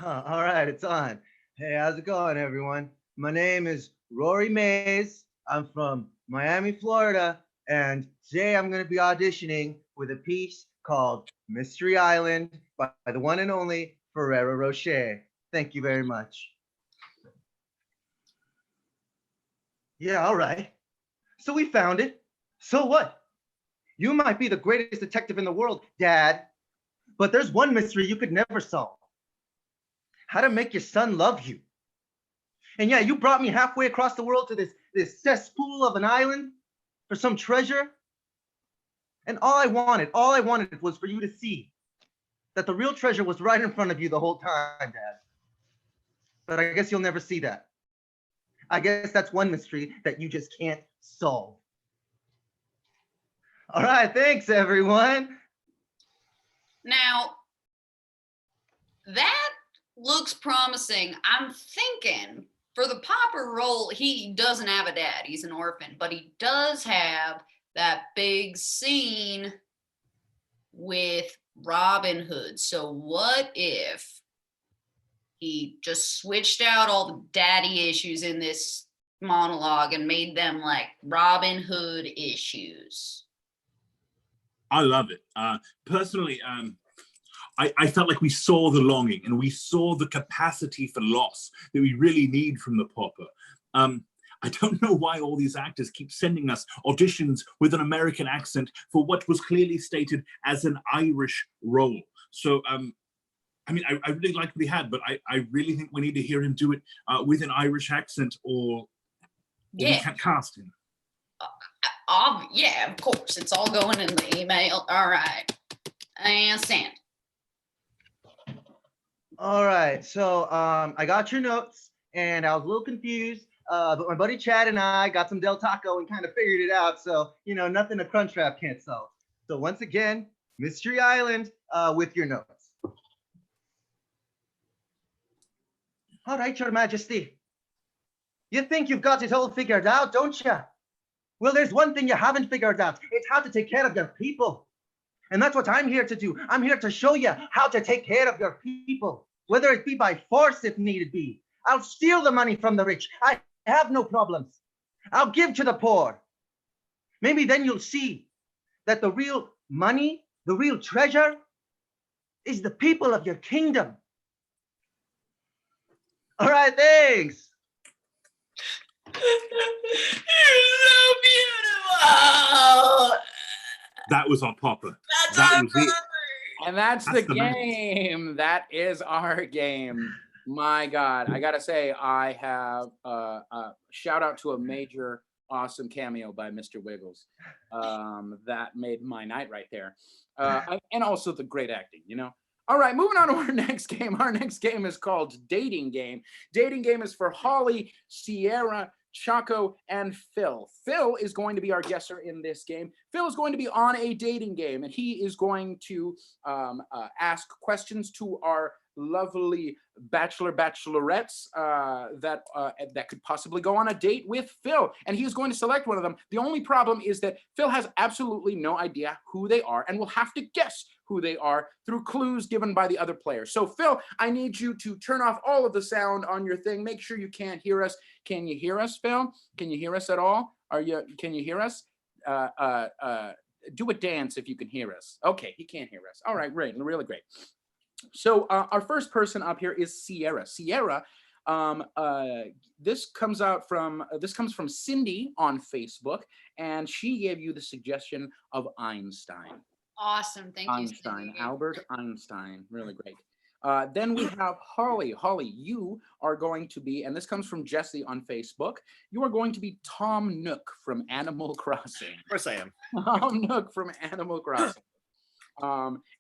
All right, it's on. Hey, how's it going, everyone? My name is Rory Mays. I'm from Miami, Florida, and today I'm going to be auditioning with a piece called Mystery Island by the one and only Ferrero Rocher. Thank you very much. Yeah, all right. So we found it. So what? You might be the greatest detective in the world, Dad, but there's one mystery you could never solve. How to make your son love you. And yeah, you brought me halfway across the world to this cesspool of an island for some treasure. And all I wanted was for you to see that the real treasure was right in front of you the whole time, Dad. But I guess you'll never see that. I guess that's one mystery that you just can't solve. All right, thanks, everyone. Now, that looks promising. I'm thinking for the Popper role, he doesn't have a dad. He's an orphan, but he does have that big scene with Robin Hood. So what if he just switched out all the daddy issues in this monologue and made them like Robin Hood issues? I love it. Personally, I felt like we saw the longing and we saw the capacity for loss that we really need from the Popper. I don't know why all these actors keep sending us auditions with an American accent for what was clearly stated as an Irish role. So, I mean, I really liked what he had, but I really think we need to hear him do it with an Irish accent, or we can't cast him. Yeah, of course. It's all going in the email. All right. I understand. All right, so I got your notes, and I was a little confused, but my buddy Chad and I got some Del Taco and kind of figured it out. So, you know, nothing a Crunchwrap can't solve. So once again, Mystery Island with your notes. All right, Your Majesty. You think you've got it all figured out, don't you? Well, there's one thing you haven't figured out. It's how to take care of your people. And that's what I'm here to do. I'm here to show you how to take care of your people, whether it be by force if needed be. I'll steal the money from the rich. I have no problems. I'll give to the poor. Maybe then you'll see that the real money, the real treasure, is the people of your kingdom. All right, thanks. You're so beautiful. That was our Popper. That's That our was it. And that's the the man. game. That is our game. My God, I gotta say, I have a shout out to a major awesome cameo by Mr. Wiggles. That made my night right there. And also the great acting, you know. All right, moving on to our next game. Our next game is called Dating Game. Dating Game is for Holly, Sierra, Chaco, and Phil. Phil is going to be our guesser in this game. Phil is going to be on a dating game, and he is going to ask questions to our lovely bachelorettes that could possibly go on a date with Phil, and he is going to select one of them. The only problem is that Phil has absolutely no idea who they are and will have to guess who they are through clues given by the other players. So Phil, I need you to turn off all of the sound on your thing. Make sure you can't hear us. Can you hear us, Phil? Can you hear us at all? Can you hear us? Do a dance if you can hear us. Okay, he can't hear us. All right, great, really great. So our first person up here is Sierra. Sierra, this comes from Cindy on Facebook, and she gave you the suggestion of Einstein. Awesome, thank you. Einstein, Albert Einstein, really great. Then we have Holly. Holly, you are going to be, and this comes from Jesse on Facebook, you are going to be Tom Nook from Animal Crossing. Of course I am. Tom Nook from Animal Crossing.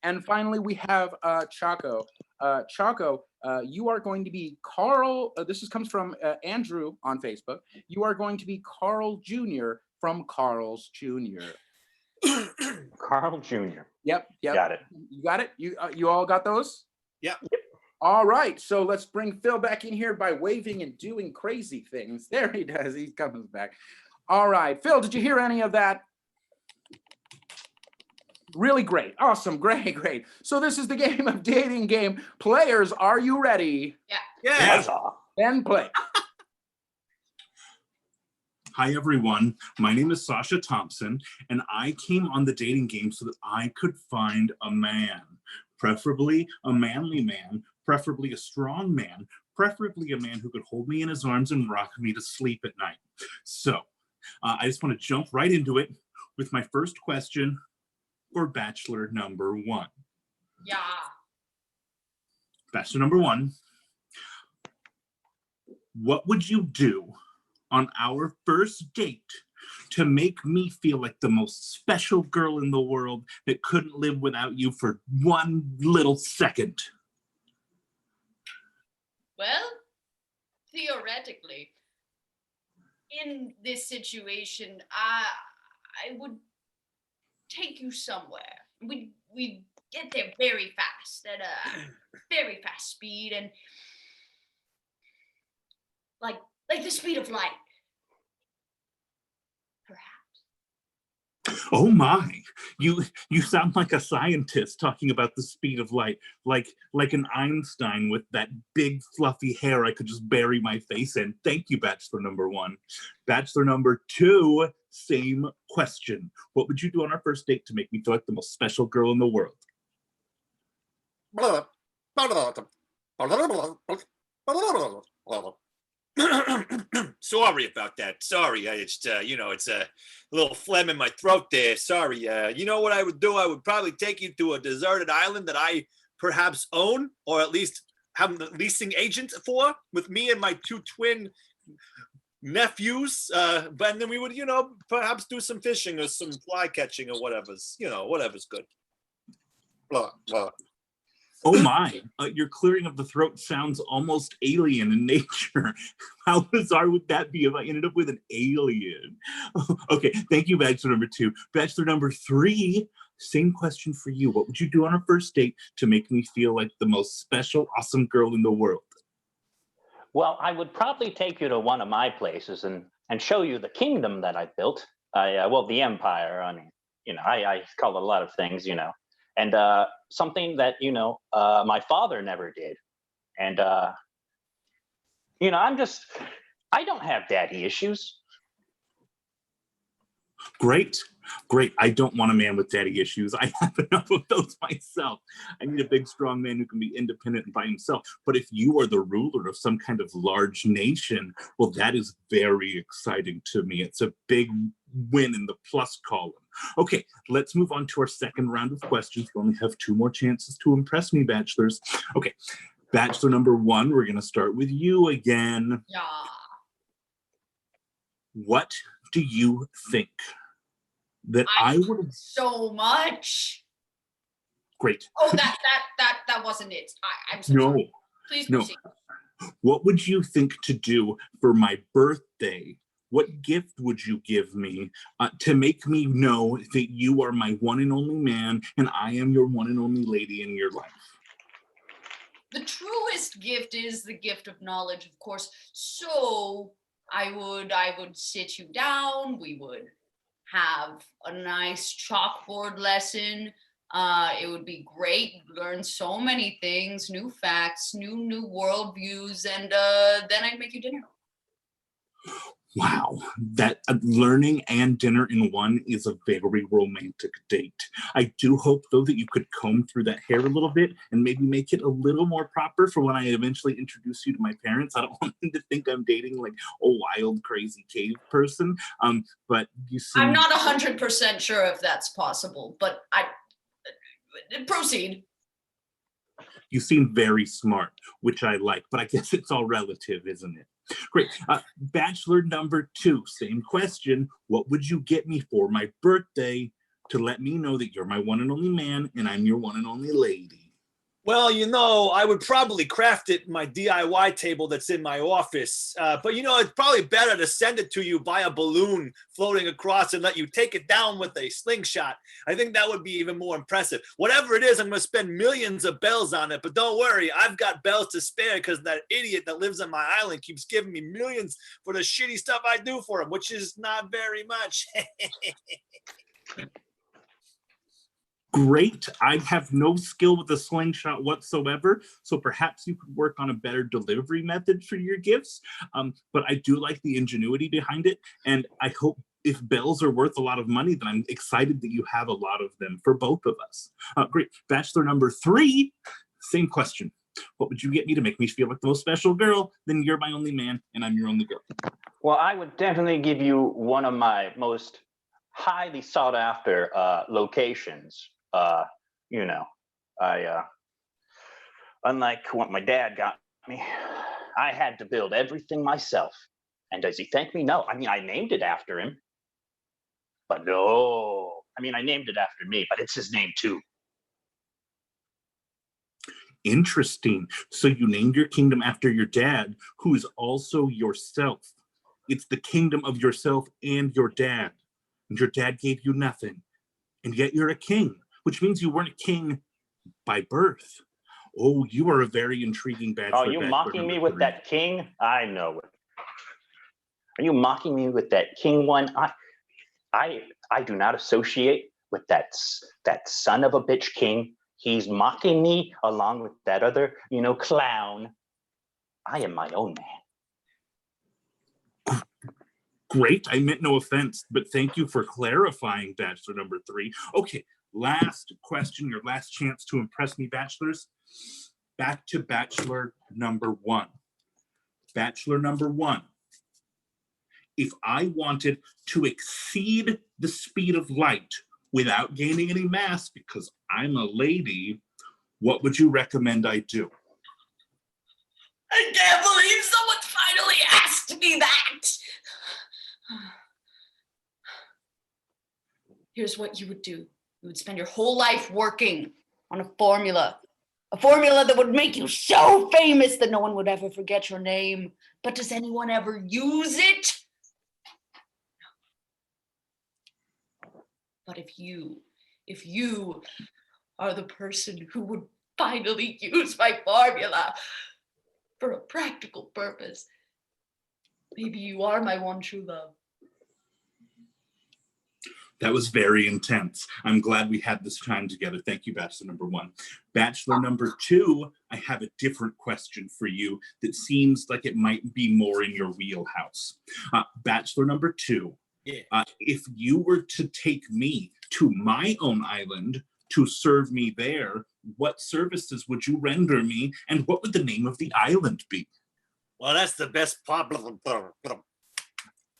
And finally, we have Chaco. Chaco, you are going to be Carl. This comes from Andrew on Facebook. You are going to be Carl Jr. from Carl's Jr. Carl Jr. Yep. Got it. You got it? You all got those? Yep. All right. So let's bring Phil back in here by waving and doing crazy things. There he does. He comes back. All right. Phil, did you hear any of that? Really great. Awesome. Great. So this is the game of Dating Game. Players, are you ready? Yeah. Yeah. Then play. Hi, everyone. My name is Sasha Thompson, and I came on the dating game so that I could find a man, preferably a manly man, preferably a strong man, preferably a man who could hold me in his arms and rock me to sleep at night. So I just want to jump right into it with my first question for Bachelor number 1. Yeah. Bachelor number 1, what would you do on our first date to make me feel like the most special girl in the world that couldn't live without you for one little second? Well, theoretically, in this situation, I would take you somewhere. We get there very fast, at a very fast speed, and like the speed of light. Perhaps. Oh my, you sound like a scientist talking about the speed of light, like an Einstein with that big fluffy hair I could just bury my face in. Thank you, Bachelor number 1. Bachelor number 2, same question. What would you do on our first date to make me feel like the most special girl in the world? Sorry about that. Sorry, it's it's a little phlegm in my throat there. Sorry. You know what I would do? I would probably take you to a deserted island that I perhaps own, or at least have a leasing agent for, with me and my 2 twin nephews. But then we would, perhaps do some fishing or some fly catching or whatever's good. Blah, blah. Oh my, your clearing of the throat sounds almost alien in nature. How bizarre would that be if I ended up with an alien? Okay, thank you, Bachelor number 2. Bachelor number 3, same question for you. What would you do on our first date to make me feel like the most special, awesome girl in the world? Well, I would probably take you to one of my places and show you the kingdom that I built. The empire. I mean, I call it a lot of things, and something that my father never did. And I don't have daddy issues. Great. I don't want a man with daddy issues. I have enough of those myself. I need a big, strong man who can be independent and by himself. But if you are the ruler of some kind of large nation, well, that is very exciting to me. It's a big win in the plus column. Okay, let's move on to our second round of questions. We only have 2 more chances to impress me, bachelors. Okay, Bachelor number 1, we're going to start with you again. Yeah. What do you think that I would... So much. Great. Oh, that wasn't it. I'm so sorry. Please proceed. What would you think to do for my birthday? What gift would you give me to make me know that you are my one and only man and I am your one and only lady in your life? The truest gift is the gift of knowledge, of course. So I would sit you down. We would have a nice chalkboard lesson. It would be great. Learn so many things, new facts, new worldviews, and then I'd make you dinner. Wow, that learning and dinner in one is a very romantic date. I do hope, though, that you could comb through that hair a little bit and maybe make it a little more proper for when I eventually introduce you to my parents. I don't want them to think I'm dating like a wild, crazy cave person. But you see, I'm not 100% sure if that's possible, but I proceed. You seem very smart, which I like, but I guess it's all relative, isn't it? Great. Bachelor number 2, same question. What would you get me for my birthday to let me know that you're my one and only man and I'm your one and only lady? Well, I would probably craft it in my DIY table that's in my office. But, it's probably better to send it to you by a balloon floating across and let you take it down with a slingshot. I think that would be even more impressive. Whatever it is, I'm going to spend millions of bells on it. But don't worry, I've got bells to spare because that idiot that lives on my island keeps giving me millions for the shitty stuff I do for him, which is not very much. Great. I have no skill with the slingshot whatsoever, so perhaps you could work on a better delivery method for your gifts. But I do like the ingenuity behind it, and I hope if bells are worth a lot of money, then I'm excited that you have a lot of them for both of us. Great. Bachelor number 3, same question. What would you get me to make me feel like the most special girl? Then you're my only man, and I'm your only girl. Well, I would definitely give you one of my most highly sought after locations. Unlike what my dad got me, I had to build everything myself. And does he thank me? No. I mean, I named it after him. But no. I mean, I named it after me, but it's his name too. Interesting. So you named your kingdom after your dad, who is also yourself. It's the kingdom of yourself and your dad. And your dad gave you nothing. And yet you're a king, which means you weren't a king by birth. Oh, you are a very intriguing bachelor. Are you mocking me with that king? I know it. Are you mocking me with that king one? I do not associate with that son of a bitch king. He's mocking me along with that other, clown. I am my own man. Great. I meant no offense, but thank you for clarifying, bachelor number 3. Okay, last question, your last chance to impress me, bachelors. Back to bachelor number 1. Bachelor number 1. If I wanted to exceed the speed of light without gaining any mass because I'm a lady, what would you recommend I do? I can't believe someone finally asked me that. Here's what you would do. You would spend your whole life working on a formula that would make you so famous that no one would ever forget your name. But does anyone ever use it? But if you are the person who would finally use my formula for a practical purpose, maybe you are my one true love. That was very intense. I'm glad we had this time together. Thank you, bachelor number 1. Bachelor number 2, I have a different question for you that seems like it might be more in your wheelhouse. Bachelor number 2, if you were to take me to my own island to serve me there, what services would you render me, and what would the name of the island be? Well, that's the best part.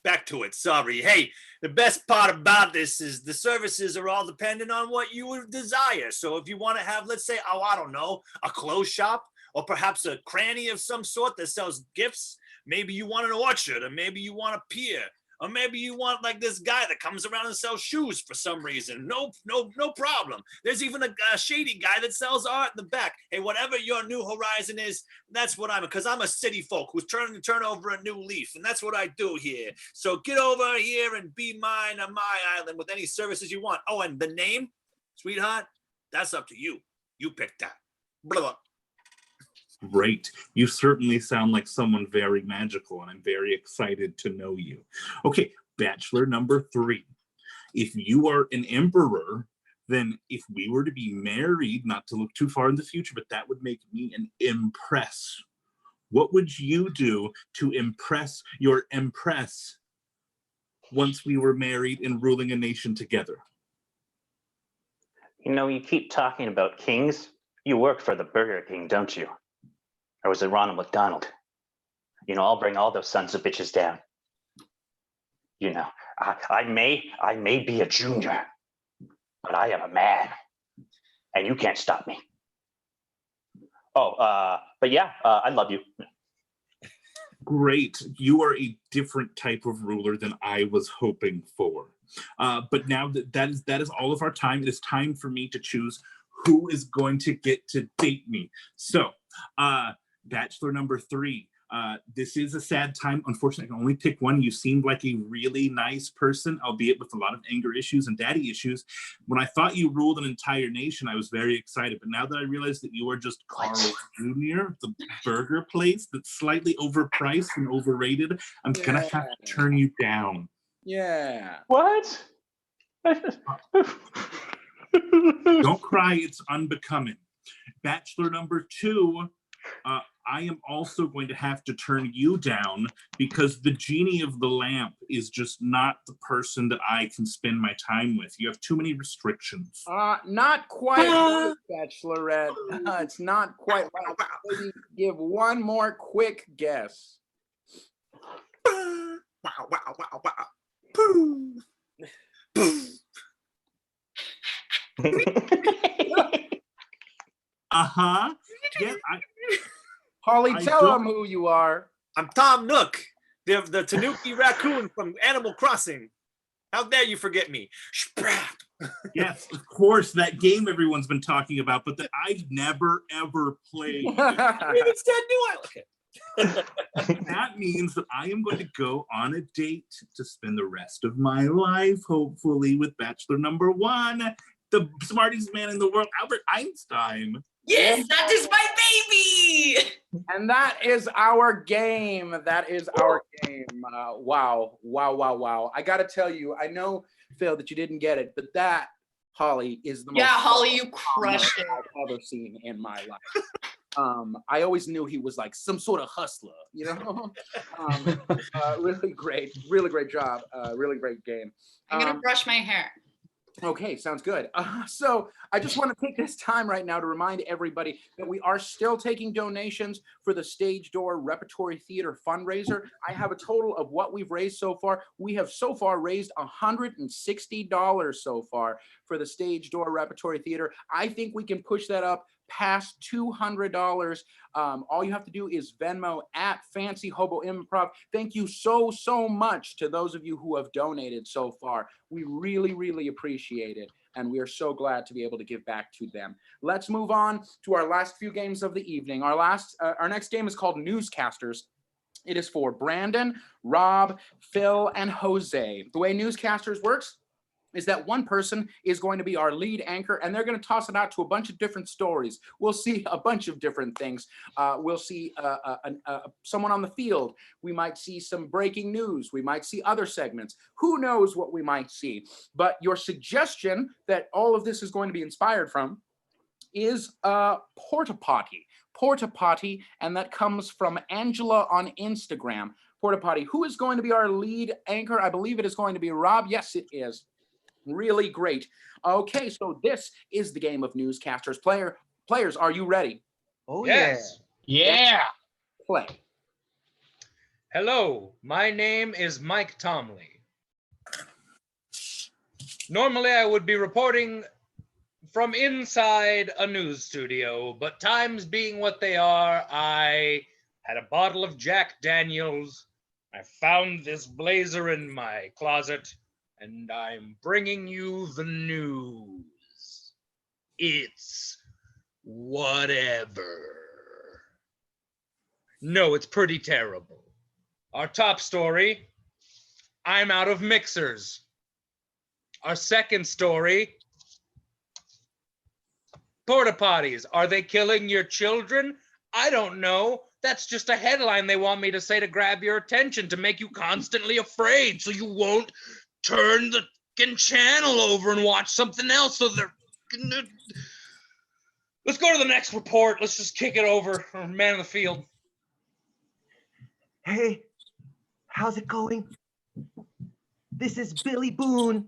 Back to it, sorry. Hey, the best part about this is the services are all dependent on what you would desire. So if you want to have, let's say, I don't know, a clothes shop, or perhaps a cranny of some sort that sells gifts, maybe you want an orchard, or maybe you want a pier, or maybe you want like this guy that comes around and sells shoes for some reason. No problem. There's even a shady guy that sells art in the back. Hey, whatever your new horizon is, that's what because I'm a city folk who's trying to turn over a new leaf, and that's what I do here. So get over here and be mine on my island with any services you want. Oh, and the name, sweetheart, that's up to you. You pick that. Blah, blah. Great. You certainly sound like someone very magical, and I'm very excited to know you. Okay, bachelor number 3. If you are an emperor, then if we were to be married, not to look too far in the future, but that would make me an empress. What would you do to impress your empress once we were married and ruling a nation together? You keep talking about kings. You work for the Burger King, don't you? Or was it Ronald McDonald? I'll bring all those sons of bitches down. I may be a junior, but I am a man, and you can't stop me. But yeah, I love you. Great. You are a different type of ruler than I was hoping for. But now that is all of our time. It is time for me to choose who is going to get to date me. So, bachelor number 3, this is a sad time. Unfortunately, I can only pick one. You seemed like a really nice person, albeit with a lot of anger issues and daddy issues. When I thought you ruled an entire nation, I was very excited. But now that I realize that you are just Carl Jr., the burger place that's slightly overpriced and overrated, I'm gonna have to turn you down. Yeah. What? Don't cry, it's unbecoming. Bachelor number 2, I am also going to have to turn you down because the genie of the lamp is just not the person that I can spend my time with. You have too many restrictions. Not quite right, Bachelorette. It's not quite right. Maybe give one more quick guess. Wow, wow, wow, wow. Pooh. Pooh. Uh-huh. Yeah, Holly, I tell don't- them who you are. I'm Tom Nook, the Tanuki raccoon from Animal Crossing. How dare you forget me? Sprat. yes, of course, that game everyone's been talking about, but that I've never, ever played. Even said new I look at. That means that I am going to go on a date to spend the rest of my life, hopefully, with Bachelor number 1, the smartest man in the world, Albert Einstein. Yes, that is my baby. And that is our game. That is our game. Wow. I got to tell you, I know, Phil, that you didn't get it, but that, Holly, is the most Yeah, Holly, you crushed it. I've ever seen in my life. I always knew he was like some sort of hustler, you know? Really great job. Really great game. I'm gonna brush my hair. Okay, sounds good. So I just want to take this time right now to remind everybody that we are still taking donations for the Stage Door Repertory Theater fundraiser. I have a total of what we've raised so far. We have so far raised $160 so far for the Stage Door Repertory Theater. I think we can push that up past $200. All you have to do is Venmo at Fancy Hobo Improv. Thank you so much to those of you who have donated so far. We really appreciate it, and we are so glad to be able to give back to them. Let's move on to our last few games of the evening. Our next game is called Newscasters. It is for Brandon, Rob, Phil, and Jose. The way Newscasters works is that one person is going to be our lead anchor, and they're going to toss it out to a bunch of different stories. We'll see a bunch of different things. We'll see someone on the field. We might see some breaking news. We might see other segments. Who knows what we might see? But your suggestion that all of this is going to be inspired from is Porta Potty. Porta Potty, and that comes from Angela on Instagram. Porta Potty. Who is going to be our lead anchor? I believe it is going to be Rob. Yes, it is. Really great. Okay, so this is the game of Newscasters. Players, are you ready? Oh, Yes. Yeah. Play. Hello, my name is Mike Tomley. Normally I would be reporting from inside a news studio, but times being what they are, I had a bottle of Jack Daniels. I found this blazer in my closet, and I'm bringing you the news. It's whatever. No, it's pretty terrible. Our top story, I'm out of mixers. Our second story, porta potties, are they killing your children? I don't know. That's just a headline they want me to say to grab your attention, to make you constantly afraid so you won't turn the channel over and watch something else. So they're... Let's go to the next report. Let's just kick it over. Man in the field. Hey, how's it going? This is Billy Boone,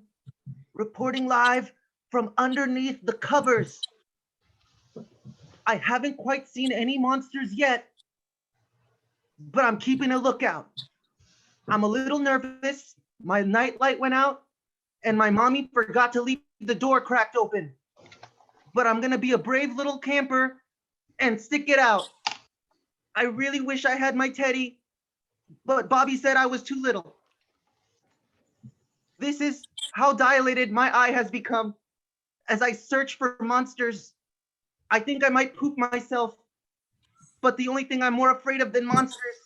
reporting live from underneath the covers. I haven't quite seen any monsters yet, but I'm keeping a lookout. I'm a little nervous. My nightlight went out, and my mommy forgot to leave the door cracked open. But I'm gonna be a brave little camper and stick it out. I really wish I had my teddy, but Bobby said I was too little. This is how dilated my eye has become as I search for monsters. I think I might poop myself, but the only thing I'm more afraid of than monsters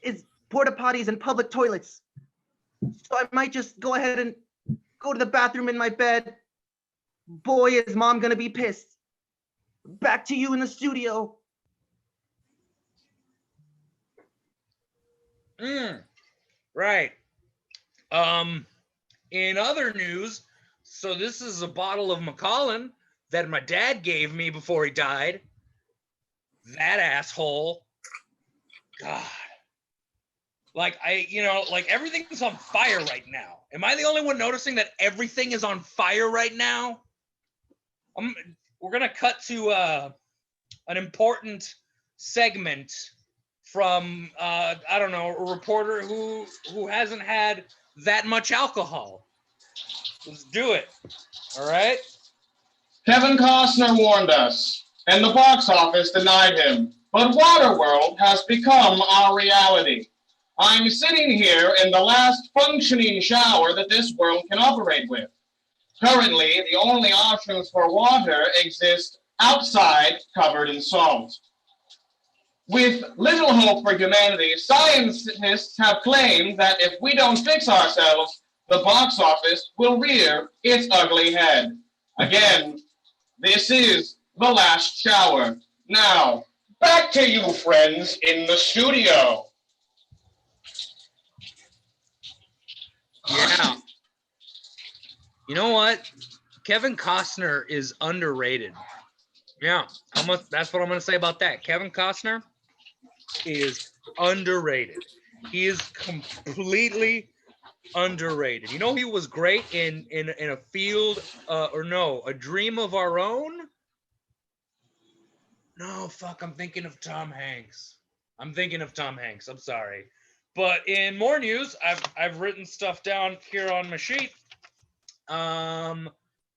is porta potties and public toilets. So I might just go ahead and go to the bathroom in my bed. Boy, is mom gonna be pissed. Back to you in the studio. Right. In other news, So this is a bottle of Macallan that my dad gave me before he died. That asshole. God. Like like everything's on fire right now. Am I the only one noticing that everything is on fire right now? We're gonna cut to an important segment from I don't know, a reporter who hasn't had that much alcohol. Let's do it. All right. Kevin Costner warned us, and the box office denied him. But Waterworld has become our reality. I'm sitting here in the last functioning shower that this world can operate with. Currently, the only options for water exist outside, covered in salt. With little hope for humanity, scientists have claimed that if we don't fix ourselves, the box office will rear its ugly head. Again, this is the last shower. Now, back to you, friends, in the studio. Yeah. You know what? Kevin Costner is underrated. Yeah, that's what I'm going to say about that. Kevin Costner is underrated. He is completely underrated. You know, he was great in a field, a Dream of Our Own. No, fuck, I'm thinking of Tom Hanks. I'm sorry. But in more news, I've written stuff down here on my sheet. The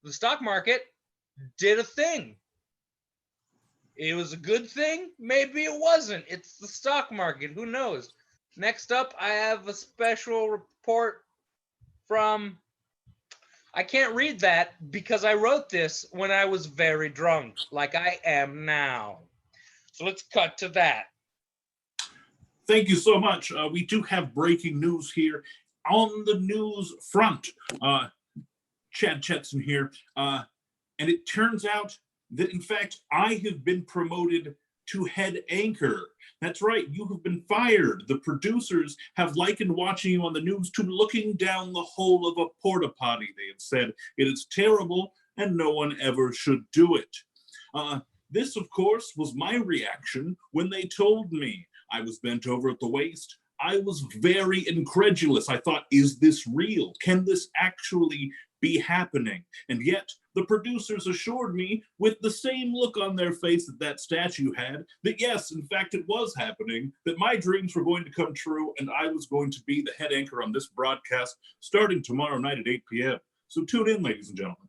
stock market did a thing. It was a good thing. Maybe it wasn't. It's the stock market. Who knows? Next up, I have a special report from... I can't read that because I wrote this when I was very drunk, like I am now. So let's cut to that. Thank you so much. We do have breaking news here on the news front. Chad Chetson here. And it turns out that, in fact, I have been promoted to head anchor. That's right, you have been fired. The producers have likened watching you on the news to looking down the hole of a porta potty. They have said it is terrible and no one ever should do it. This, of course, was my reaction when they told me. I was bent over at the waist. I was very incredulous. I thought, is this real? Can this actually be happening? And yet, the producers assured me with the same look on their face that that statue had, that yes, in fact, it was happening, that my dreams were going to come true, and I was going to be the head anchor on this broadcast starting tomorrow night at 8 p.m. So tune in, ladies and gentlemen.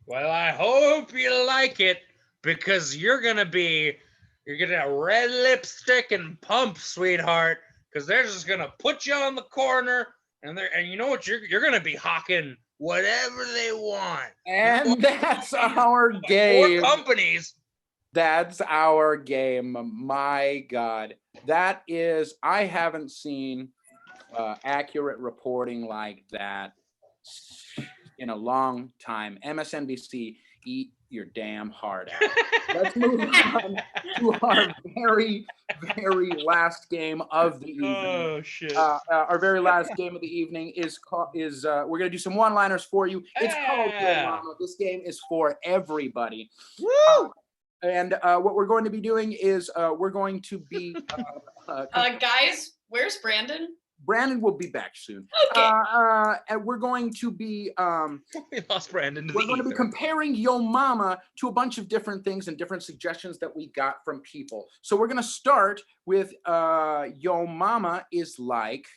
Well, I hope you like it, because you're gonna have red lipstick and pump, sweetheart, because they're just gonna put you on the corner, and you know what, you're gonna be hawking whatever they want. And that's our game. 4 companies. That's our game. My God. That is, I haven't seen accurate reporting like that in a long time. MSNBC, eat your damn heart out. Let's move on to our very, very last game of the evening. Oh, shit. Our very last game of the evening is we're going to do some one-liners for you. It's called Yo Mama. This game is for everybody. Woo! And what we're going to be doing is we're going to be... Guys, where's Brandon? Brandon will be back soon. Okay. And we're going to be... we lost Brandon to we're going to be comparing Yo Mama to a bunch of different things and different suggestions that we got from people. So we're going to start with Yo Mama is like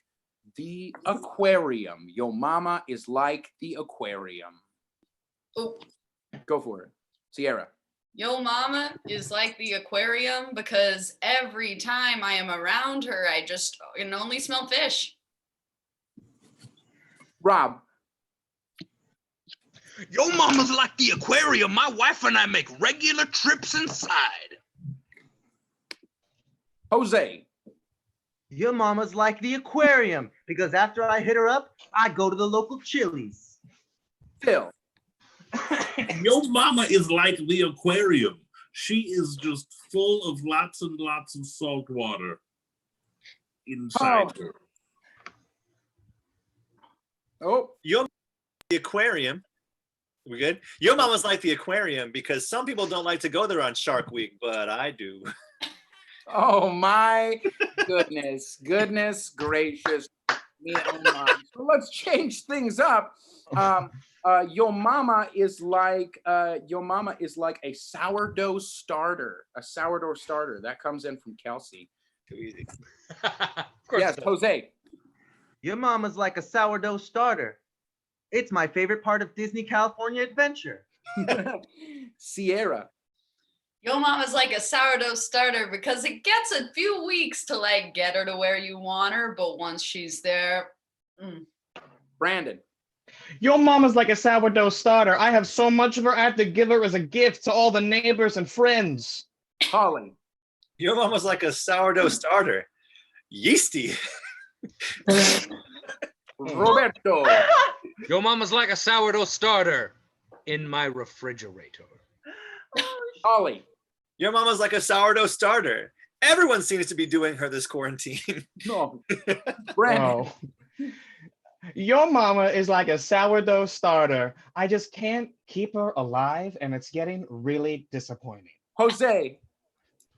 the aquarium. Yo Mama is like the aquarium. Oh. Go for it. Sierra. Yo Mama is like the aquarium because every time I am around her, I can only smell fish. Rob. Yo Mama's like the aquarium. My wife and I make regular trips inside. Jose. Your mama's like the aquarium because after I hit her up, I go to the local Chili's. Phil. Yo Mama is like the aquarium. She is just full of lots and lots of salt water inside her. Oh. Yo the aquarium. We good? Your mama's like the aquarium because some people don't like to go there on Shark Week, but I do. Oh my goodness, goodness gracious me, oh my. So let's change things up. Your mama is like a sourdough starter. A sourdough starter that comes in from Kelsey. Too easy. Yes, Jose. Your mama's like a sourdough starter. It's my favorite part of Disney California Adventure. Sierra. Your mama's like a sourdough starter because it gets a few weeks to like get her to where you want her, but once she's there, Brandon. Your mama's like a sourdough starter. I have so much of her, I have to give her as a gift to all the neighbors and friends. Holly. Your mama's like a sourdough starter. Yeasty. Roberto. Your mama's like a sourdough starter in my refrigerator. Holly. Your mama's like a sourdough starter. Everyone seems to be doing her this quarantine. No. Brandon. Oh. Your mama is like a sourdough starter. I just can't keep her alive, and it's getting really disappointing. Jose.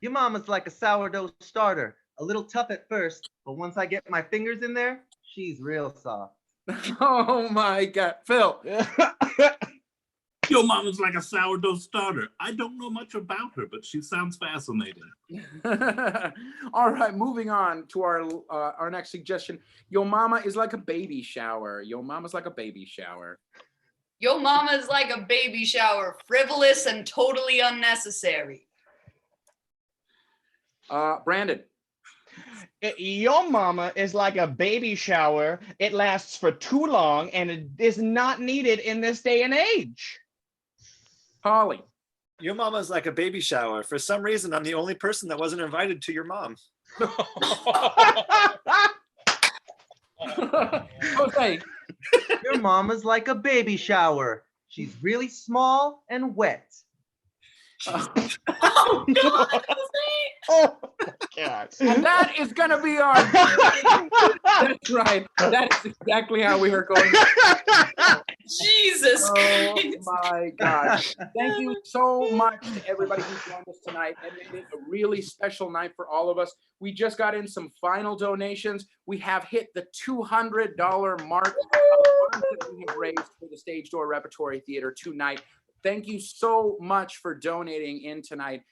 Your mama's like a sourdough starter. A little tough at first, but once I get my fingers in there, she's real soft. Oh my God. Phil. Your mama's like a sourdough starter. I don't know much about her, but she sounds fascinating. All right, moving on to our next suggestion. Your mama is like a baby shower. Your mama's like a baby shower. your mama's like a baby shower, frivolous and totally unnecessary. Brandon. Your mama is like a baby shower. It lasts for too long and it is not needed in this day and age. Holly. Your mama's like a baby shower. For some reason, I'm the only person that wasn't invited to your mom. Jose. Your mama's like a baby shower. She's really small and wet. Oh, God. Oh, God. And that is going to be our... That's right. That is exactly how we are going. Jesus Oh Christ. my God. Thank you so much to everybody who joined us tonight. It made it a really special night for all of us. We just got in some final donations. We have hit the $200 mark of funds that we have raised for the Stage Door Repertory Theater tonight. Thank you so much for donating in tonight.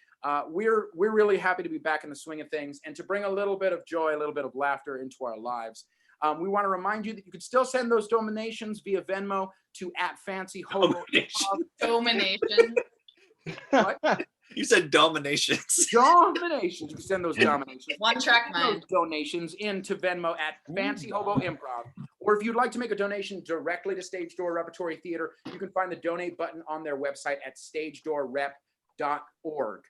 We're really happy to be back in the swing of things and to bring a little bit of joy, a little bit of laughter into our lives. We want to remind you that you can still send those donations via Venmo to @FancyHobo. Domination. What? You said dominations. Dominations. You can send those dominations. One track Those mind. donations into Venmo @FancyHoboImprov. Or if you'd like to make a donation directly to Stage Door Repertory Theater, you can find the donate button on their website at stagedoorrep.org.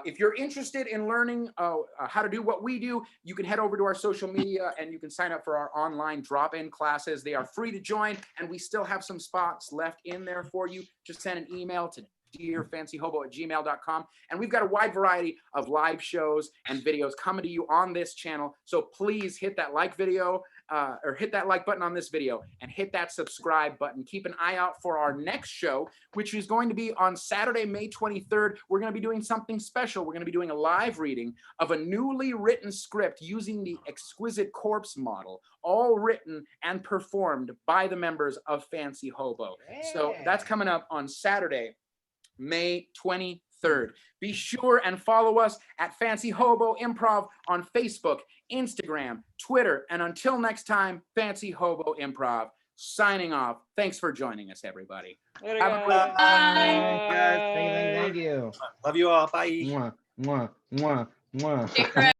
If you're interested in learning how to do what we do, you can head over to our social media and you can sign up for our online drop-in classes. They are free to join, and we still have some spots left in there for you. Just send an email to dearfancyhobo@gmail.com. And we've got a wide variety of live shows and videos coming to you on this channel. So please hit that like video or hit that like button on this video and hit that subscribe button. Keep an eye out for our next show, which is going to be on Saturday, May 23rd. We're going to be doing something special. We're going to be doing a live reading of a newly written script using the Exquisite Corpse model, all written and performed by the members of Fancy Hobo. So that's coming up on Saturday, May 23rd. Be sure and follow us at Fancy Hobo Improv on Facebook, Instagram, Twitter, and until next time, Fancy Hobo Improv signing off. Thanks for joining us, everybody. Later, Have a great guys. Bye. Guys, thank you. Love you all. Bye. Mwah, mwah, mwah, mwah. Take care.